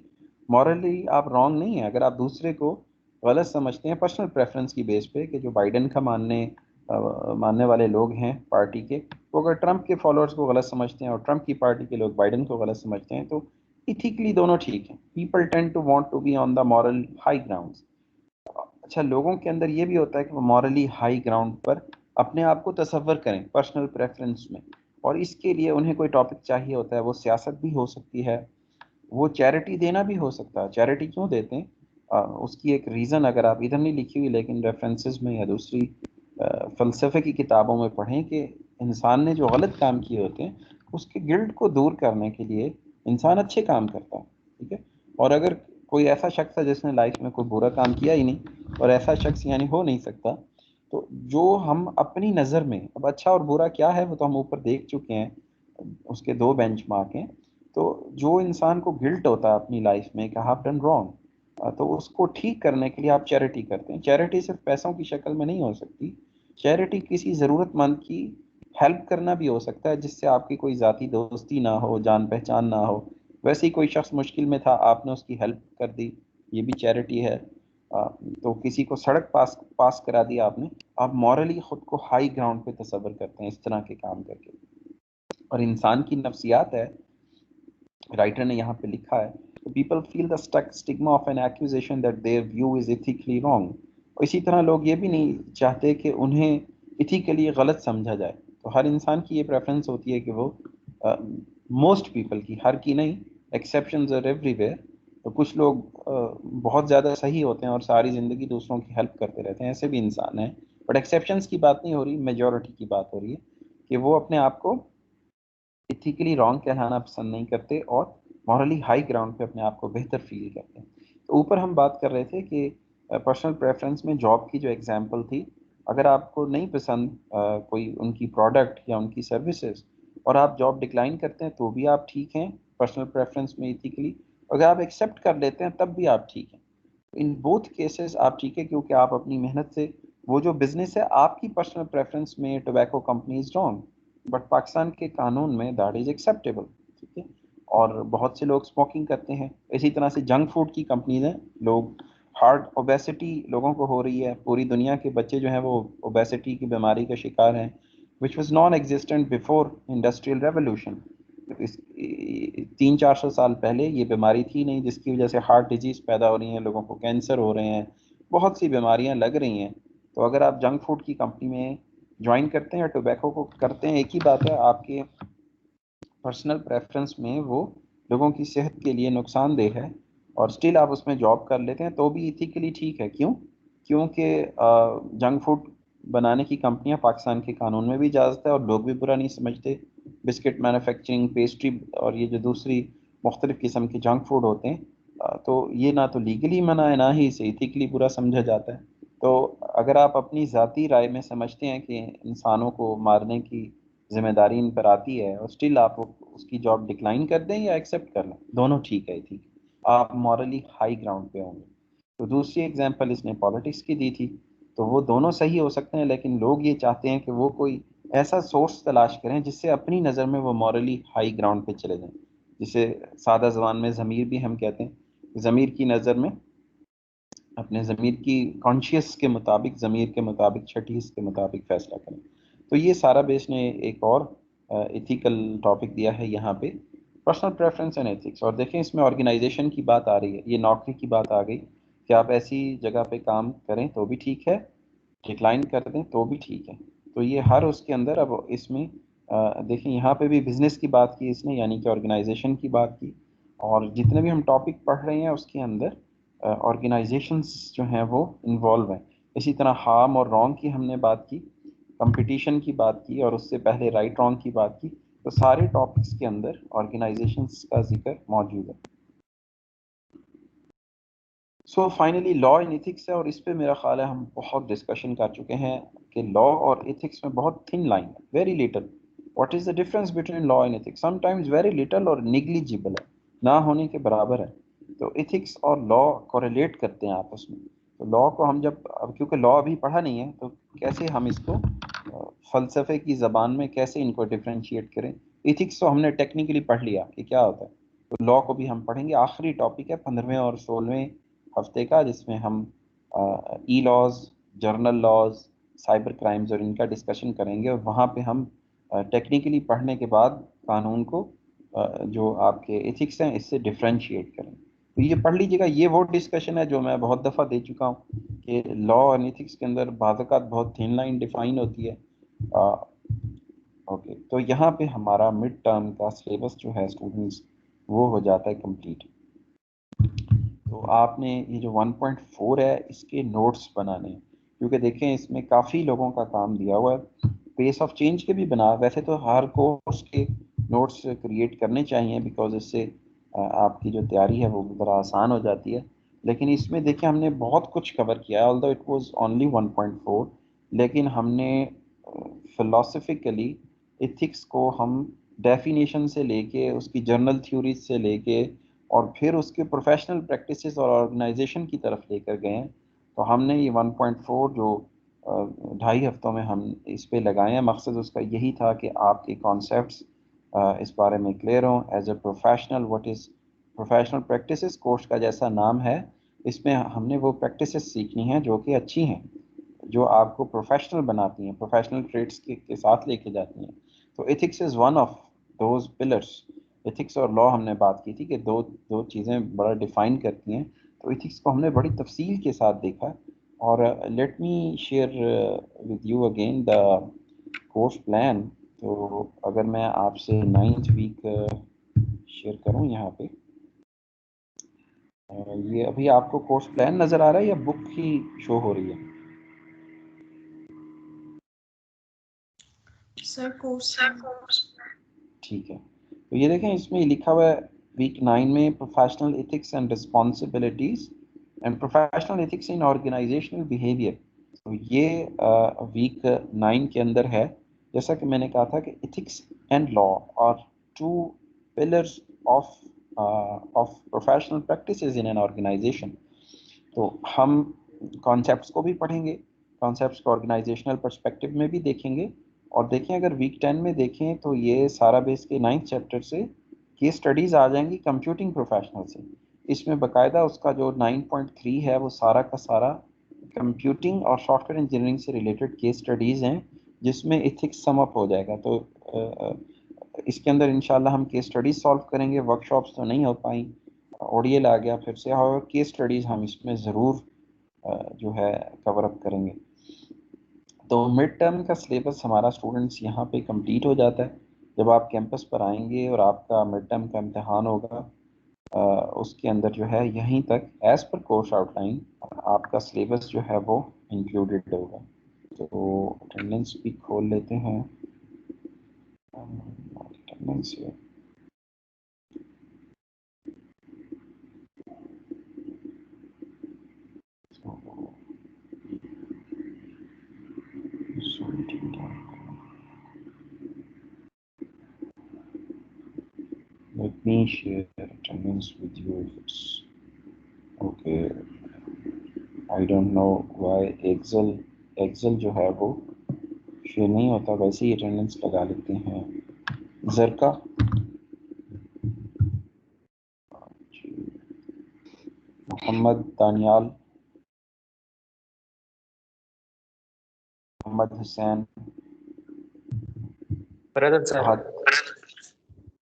مورلی آپ رانگ نہیں ہے اگر آپ دوسرے کو غلط سمجھتے ہیں پرسنل پریفرنس کی بیس پہ, کہ جو بائیڈن کا ماننے والے لوگ ہیں پارٹی کے, وہ اگر ٹرمپ کے فالوورز کو غلط سمجھتے ہیں اور ٹرمپ کی پارٹی کے لوگ بائیڈن کو غلط سمجھتے ہیں, تو ایتھیکلی دونوں ٹھیک ہیں. People tend to want to be on the moral high grounds. اچھا, لوگوں کے اندر یہ بھی ہوتا ہے کہ وہ مورلی ہائی گراؤنڈ پر اپنے آپ کو تصور کریں پرسنل پریفرنس میں, اور اس کے لیے انہیں کوئی ٹاپک چاہیے ہوتا ہے. وہ سیاست بھی ہو سکتی ہے, وہ چیریٹی دینا بھی ہو سکتا ہے. چیریٹی کیوں دیتے ہیں, اس کی ایک ریزن اگر آپ ادھر نہیں لکھی ہوئی لیکن ریفرنسز میں یا دوسری فلسفے کی کتابوں میں پڑھیں کہ انسان نے جو غلط کام کیے ہوتے ہیں اس کے گلٹ کو دور کرنے کے لیے انسان اچھے کام کرتا ہے, ٹھیک ہے. اور اگر کوئی ایسا شخص ہے جس نے لائف میں کوئی برا کام کیا ہی نہیں, اور ایسا شخص یعنی ہو نہیں سکتا, تو جو ہم اپنی نظر میں, اب اچھا اور برا کیا ہے وہ تو ہم اوپر دیکھ چکے ہیں, اس کے دو بینچ مارک ہیں. تو جو انسان کو گلٹ ہوتا ہے اپنی لائف میں کہ ہاف ڈن رانگ, تو اس کو ٹھیک کرنے کے لیے آپ چیریٹی کرتے ہیں. چیریٹی صرف پیسوں کی شکل میں نہیں ہو سکتی, چیریٹی کسی ضرورت مند کی ہیلپ کرنا بھی ہو سکتا ہے جس سے آپ کی کوئی ذاتی دوستی نہ ہو، جان پہچان نہ ہو، ویسے ہی کوئی شخص مشکل میں تھا، آپ نے اس کی ہیلپ کر دی، یہ بھی چیریٹی ہے۔ تو کسی کو سڑک پاس کرا دی آپ نے، آپ مورلی خود کو ہائی گراؤنڈ پہ تصور کرتے ہیں اس طرح کے کام کر کے۔ اور انسان کی نفسیات ہے، رائٹر نے یہاں پہ لکھا ہے people feel the stigma of an accusation that their view is ethically wrong. اسی طرح لوگ یہ بھی نہیں چاہتے کہ انہیں ایتھیکلی غلط سمجھا جائے۔ تو ہر انسان کی یہ پریفرنس ہوتی ہے کہ وہ موسٹ پیپل کی، ہر کی نہیں، ایکسیپشنز آر ایوری ویئر، تو کچھ لوگ بہت زیادہ صحیح ہوتے ہیں اور ساری زندگی دوسروں کی ہیلپ کرتے رہتے ہیں، ایسے بھی انسان ہیں، بٹ ایکسیپشنز کی بات نہیں ہو رہی، میجورٹی کی بات ہو رہی ہے کہ وہ اپنے آپ کو ایتھیکلی رانگ کہلانا پسند نہیں کرتے اور مورلی ہائی گراؤنڈ پہ اپنے آپ کو بہتر فیل کرتے ہیں۔ تو اوپر ہم بات کر رہے تھے کہ پرسنل پریفرنس میں جاب کی جو ایگزامپل تھی، اگر آپ کو نہیں پسند کوئی ان کی پروڈکٹ یا ان کی سروسز اور آپ جاب ڈکلائن کرتے ہیں تو بھی آپ ٹھیک ہیں پرسنل پریفرنس میں ایتھیکلی، اگر آپ ایکسیپٹ کر لیتے ہیں تب بھی آپ ٹھیک ہیں۔ ان بوتھ کیسز آپ ٹھیک ہے کیونکہ آپ اپنی محنت سے وہ جو بزنس ہے آپ کی پرسنل پریفرنس میں tobacco companies wrong, but Pakistan کے قانون میں دیٹ از ایکسیپٹیبل، ٹھیک ہے۔ اور بہت سے لوگ اسموکنگ کرتے ہیں، اسی طرح سے جنک فوڈ کی کمپنیز ہیں، لوگ ہارٹ اوبیسٹی لوگوں کو ہو رہی ہے، پوری دنیا کے بچے جو ہیں وہ اوبیسٹی کی بیماری کا شکار ہیں، which was non existent before industrial revolution. اس 300-400 سال پہلے یہ بیماری تھی نہیں، جس کی وجہ سے ہارٹ ڈیزیز پیدا ہو رہی ہیں، لوگوں کو کینسر ہو رہے ہیں، بہت سی بیماریاں لگ رہی ہیں۔ تو اگر آپ جنک فوڈ کی کمپنی میں جوائن کرتے ہیں یا ٹوبیکو کو کرتے ہیں، ایک ہی بات ہے، آپ کے پرسنل پریفرنس میں وہ لوگوں کی صحت کے لیے نقصان دہ ہے، اور اسٹل آپ اس میں جاب کر لیتے ہیں تو بھی ایتھیکلی ٹھیک ہے۔ کیوں؟ کیونکہ جنک فوڈ بنانے کی کمپنیاں پاکستان کے قانون میں بھی اجازت ہے اور لوگ بھی برا نہیں سمجھتے، بسکٹ مینوفیکچرنگ، پیسٹری اور یہ جو دوسری مختلف قسم کے جنک فوڈ ہوتے ہیں، تو یہ نہ تو لیگلی منع ہے نہ ہی اسے ایتھیکلی برا سمجھا جاتا ہے۔ تو اگر آپ اپنی ذاتی رائے میں سمجھتے ہیں کہ انسانوں کو مارنے کی ذمہ داری ان پر آتی ہے اور اسٹل آپ اس کی جاب ڈکلائن کر دیں یا ایکسیپٹ کر لیں، دونوں ٹھیک ہے، ٹھیک، آپ مورلی ہائی گراؤنڈ پہ ہوں گے۔ تو دوسری ایگزامپل اس نے پالیٹکس کی دی تھی، تو وہ دونوں صحیح ہو سکتے ہیں، لیکن لوگ یہ چاہتے ہیں کہ وہ کوئی ایسا سورس تلاش کریں جس سے اپنی نظر میں وہ مورلی ہائی گراؤنڈ پہ چلے جائیں، جسے سادہ زبان میں ضمیر بھی ہم کہتے ہیں، ضمیر کی نظر میں اپنے ضمیر کی کانشیس کے مطابق، ضمیر کے مطابق، چھٹی حص کے مطابق فیصلہ کریں۔ تو یہ سارا بیس نے ایک اور ایتھیکل ٹاپک دیا ہے یہاں پہ، پرسنل پریفرنس اینڈ ایتھکس۔ اور دیکھیں اس میں آرگنائزیشن کی بات آ رہی ہے، یہ نوکری کی بات آ گئی کہ آپ ایسی جگہ پہ کام کریں تو بھی ٹھیک ہے، ڈکلائن کر دیں تو بھی ٹھیک ہے۔ تو یہ ہر اس کے اندر، اب اس میں دیکھیں یہاں پہ بھی بزنس کی بات کی اس نے، یعنی کہ آرگنائزیشن کی بات کی، اور جتنے بھی ہم ٹاپک پڑھ رہے ہیں اس کے اندر آرگنائزیشنس جو ہیں وہ انوالو ہیں۔ اسی طرح ہارم اور رانگ کی ہم نے بات کی، کمپٹیشن کی بات کی، اور اس سے پہلے رائٹ رانگ کی بات کی، تو سارے ٹاپکس کے اندر آرگنائزیشنس کا ذکر موجود ہے۔ So finally law and ethics ہے، اور اس پہ میرا خیال ہے ہم بہت ڈسکشن کر چکے ہیں کہ لا اور ایتھکس میں بہت تھن لائن ہے، very little. What is the difference between law and ethics? Some times very little اور نیگلیجیبل ہے، نہ ہونے کے برابر ہے۔ تو ایتھکس اور لا کوریلیٹ کرتے ہیں آپس میں۔ تو لا کو ہم جب، اب کیونکہ لا ابھی پڑھا نہیں ہے تو کیسے ہم اس کو فلسفے کی زبان میں کیسے ان کو ڈفرینشیٹ کریں؟ ایتھکس تو ہم نے ٹیکنیکلی پڑھ لیا کہ کیا ہوتا ہے، تو لا کو بھی ہم پڑھیں گے۔ آخری ٹاپک ہے 15ویں اور 16ویں ہفتے کا، جس میں ہم e laws, general laws, cyber crimes اور ان کا ڈسکشن کریں گے، اور وہاں پہ ہم ٹیکنیکلی پڑھنے کے بعد قانون کو جو آپ کے ایتھکس ہیں اس سے ڈفرینشیٹ کریں۔ تو یہ پڑھ لیجیے گا، یہ وہ ڈسکشن ہے جو میں بہت دفعہ دے چکا ہوں کہ لا اور ایتھکس کے اندر بعض اوقات بہت تھن لائن ڈیفائن ہوتی ہے۔ اوکے، تو یہاں پہ ہمارا مڈ ٹرم کا سلیبس جو ہے اسٹوڈنٹس وہ ہو جاتا ہے کمپلیٹ۔ تو آپ نے یہ جو 1.4 ہے اس کے نوٹس بنانے ہیں، کیونکہ دیکھیں اس میں کافی لوگوں کا کام دیا ہوا ہے، پیس آف چینج کے بھی بنا، ویسے تو ہر کورس کے نوٹس کریٹ کرنے چاہیے بیکاز اس سے آپ کی جو تیاری ہے وہ ذرا آسان ہو جاتی ہے، لیکن اس میں دیکھیں ہم نے بہت کچھ کور کیا ہے، آلدو اٹ واز اونلی 1.4، لیکن ہم نے فلاسفیکلی ایتھکس کو ہم ڈیفینیشن سے لے کے، اس کی جرنل تھیوریز سے لے کے، اور پھر اس کے پروفیشنل پریکٹسز اور آرگنائزیشن کی طرف لے کر گئے ہیں۔ تو ہم نے یہ 1.4 جو 2.5 ہفتوں میں ہم اس پہ لگائے ہیں. مقصد اس کا یہی تھا کہ آپ کے کانسیپٹس اس بارے میں کلیئر ہوں. As a professional what is professional practices course کا جیسا نام ہے, اس میں ہم نے وہ پریکٹسز سیکھنی ہیں جو کہ اچھی ہیں, جو آپ کو پروفیشنل بناتی ہیں, پروفیشنل ٹریٹس کے ساتھ لے کے جاتی ہیں. تو ethics is one of those pillars. Ethics اور لا ہم نے بات کی تھی کہ دو چیزیں بڑا ڈیفائن کرتی ہیں. تو ایتھکس کو ہم نے بڑی تفصیل کے ساتھ دیکھا. اور let me share with you again the course plan. تو اگر میں آپ سے 9th ویک شیئر کروں یہاں پہ, یہ ابھی آپ کو کورس پلان نظر آ رہا ہے یا بک ہی شو ہو رہی ہے؟ سر کورس ٹھیک ہے. تو یہ دیکھیں اس میں لکھا ہوا ہے ویک 9 میں professional ethics and responsibilities and professional ethics in organizational behaviour. تو یہ ویک 9 کے اندر ہے. جیسا کہ میں نے کہا تھا کہ ethics and law are 2 pillars of professional practices in an organisation. تو ہم کانسیپٹس کو بھی پڑھیں گے, کانسیپٹس کو آرگنائزیشنل پرسپیکٹیو میں بھی دیکھیں گے. اور دیکھیں اگر ویک 10 میں دیکھیں تو یہ سارا بیس کے 9th چیپٹر سے کیس اسٹڈیز آ جائیں گی کمپیوٹنگ پروفیشنل سے. اس میں باقاعدہ اس کا جو 9.3 ہے وہ سارا کا سارا کمپیوٹنگ اور سافٹ ویئر انجینئرنگ سے ریلیٹڈ کیس اسٹڈیز ہیں, جس میں ایتھکس سم اپ ہو جائے گا. تو اس کے اندر انشاءاللہ ہم کیس اسٹڈیز سالو کریں گے. ورک شاپس تو نہیں ہو پائیں, اوڈیل آ گیا پھر سے, اور کیس اسٹڈیز ہم اس میں ضرور جو ہے کور اپ کریں گے. تو مڈ ٹرم کا سلیبس ہمارا اسٹوڈنٹس یہاں پہ کمپلیٹ ہو جاتا ہے. جب آپ کیمپس پر آئیں گے اور آپ کا مڈ ٹرم کا امتحان ہوگا, اس کے اندر جو ہے یہیں تک as per course out line آپ کا سلیبس جو ہے وہ انکلوڈیڈ ہوگا. تو اٹینڈنس بھی کھول لیتے ہیں. Attendance Let me share attendance with you if it's okay. I don't know why Excel جو ہے وہ شیئر نہیں ہوتا. ویسے ہی اٹینڈنس لگا لیتے ہیں. زرکا محمد دانیال, محمد حسین, برادر سر فہد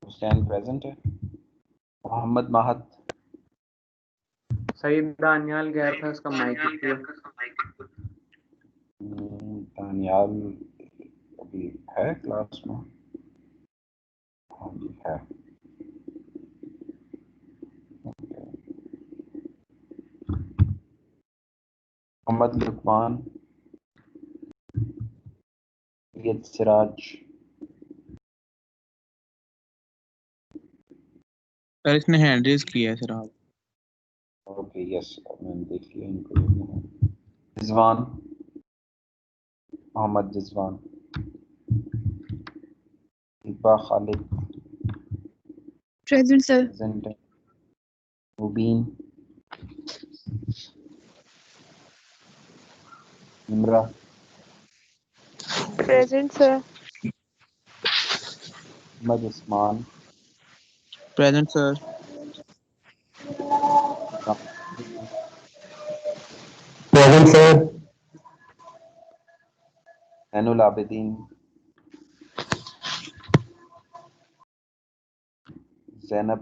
حسین پریزنٹ ہے. محمد ماہد, سعید دانیال غیر تھا, اس کا مائک کیا. دانیال ابھی ہے کلاس میں؟ ہاں جی ہے. محمد لقمان, سید سراج, سر اس نے ہینڈ ریز کیا ہے سر آپ. اوکے یس میں نے دیکھ لیا ان کو. Rizwan, Muhammad Rizwan, Hiba Khalid present sir. Present ہے. Mubeen, Nimra, present sir. Muhammad Usman, present sir. Present sir. Zain ul Abideen, Zainab,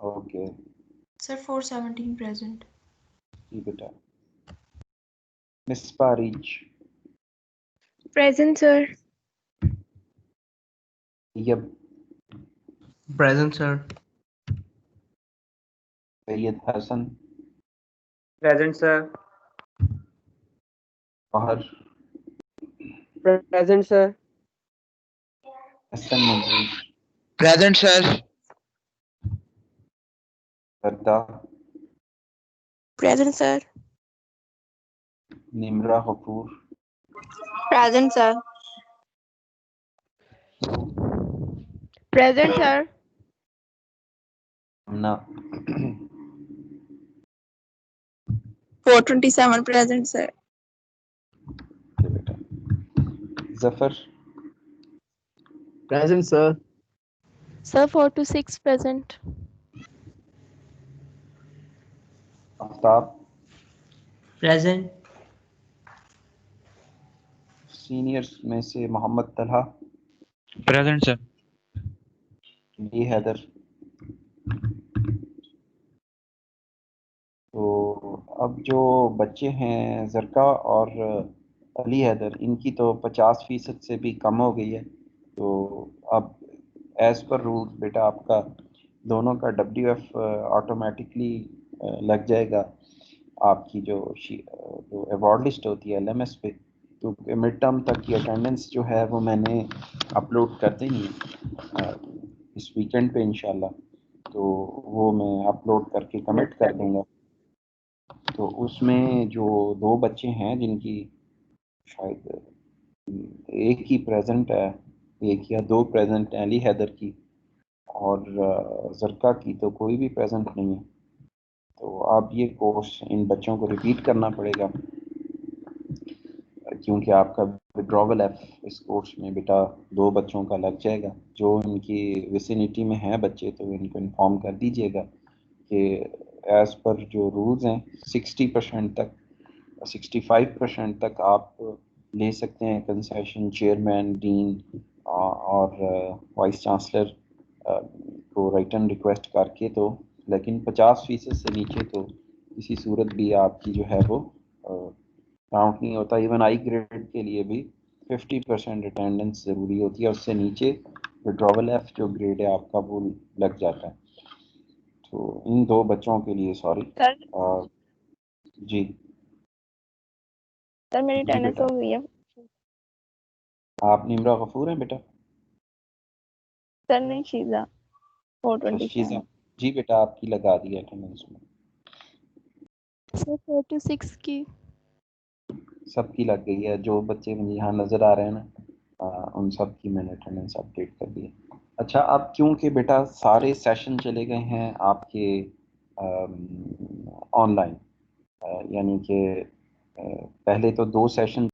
okay Sir 417 present. جی بیٹا. مصباح ریچ, Present sir. Tayyab, present sir. Syed Hassan, present sir. فہر, present sir. Hassan Manzoor, present sir. فردا, Present sir. Nimra Ghafoor, Present sir. Present sir. Amna, 427 present, sir. Okay, بیٹا. Zafar. Present, sir. Sir, 4 to 6 present. Aftab. present, seniors میں سے محمد طلحہ. Present, sir. علی حیدر. تو اب جو بچے ہیں زرکا اور علی حیدر، ان کی تو 50% سے بھی کم ہو گئی ہے. تو اب ایز پر رول بیٹا آپ کا دونوں کا WF آٹومیٹکلی لگ جائے گا آپ کی جو ایوارڈ لسٹ ہوتی ہے LMS پہ. تو مڈ ٹرم تک کی اٹینڈنس جو ہے وہ میں نے اپلوڈ کر دینی ہے اس ویکینڈ پہ انشاءاللہ. تو وہ میں اپلوڈ کر کے کمٹ کر دوں گا. تو اس میں جو 2 بچے ہیں جن کی شاید ایک ہی پریزنٹ ہے، ایک یا 2 پریزنٹ ہیں، علی حیدر کی اور زرکا کی تو کوئی بھی پریزنٹ نہیں ہے. تو اب یہ کورس ان بچوں کو ریپیٹ کرنا پڑے گا کیونکہ آپ کا وڈراول ہے اس کورس میں بیٹا 2 بچوں کا لگ جائے گا. جو ان کی ویسینٹی میں ہیں بچے تو ان کو انفارم کر دیجیے گا کہ ایز پر جو رولز ہیں 60% تک 65% تک آپ لے سکتے ہیں کنسیشن چیئرمین، ڈین اور وائس چانسلر کو رائٹن ریکویسٹ کر کے. تو لیکن 50% سے نیچے تو کسی صورت بھی آپ کی جو ہے وہ کاؤنٹ نہیں ہوتا. ایون آئی گریڈ کے لیے بھی 50% اٹینڈنس ضروری ہوتی ہے، اس سے نیچے وڈراول ایف جو گریڈ ہے آپ کا وہ لگ جاتا ہے. تو ان 2 بچوں کے لیے سوری. سر جی سر میری جی اٹینڈنس بیٹا. ہو گئی ہے. آپ نمرا غفور ہیں بیٹا؟ سر نہیں شیزا شیزا 427. جی بیٹا آپ کی لگا دی اٹینڈنس میں. Sir, 4 to 6 کی. سب کی لگ گئی ہے. جو بچے مجھے یہاں نظر آ رہے ہیں نا ان سب کی میں نے اٹینڈنس اپڈیٹ کر دی ہے. اچھا اب کیونکہ بیٹا سارے سیشن چلے گئے ہیں آپ کے آن لائن، یعنی کہ پہلے تو 2 سیشن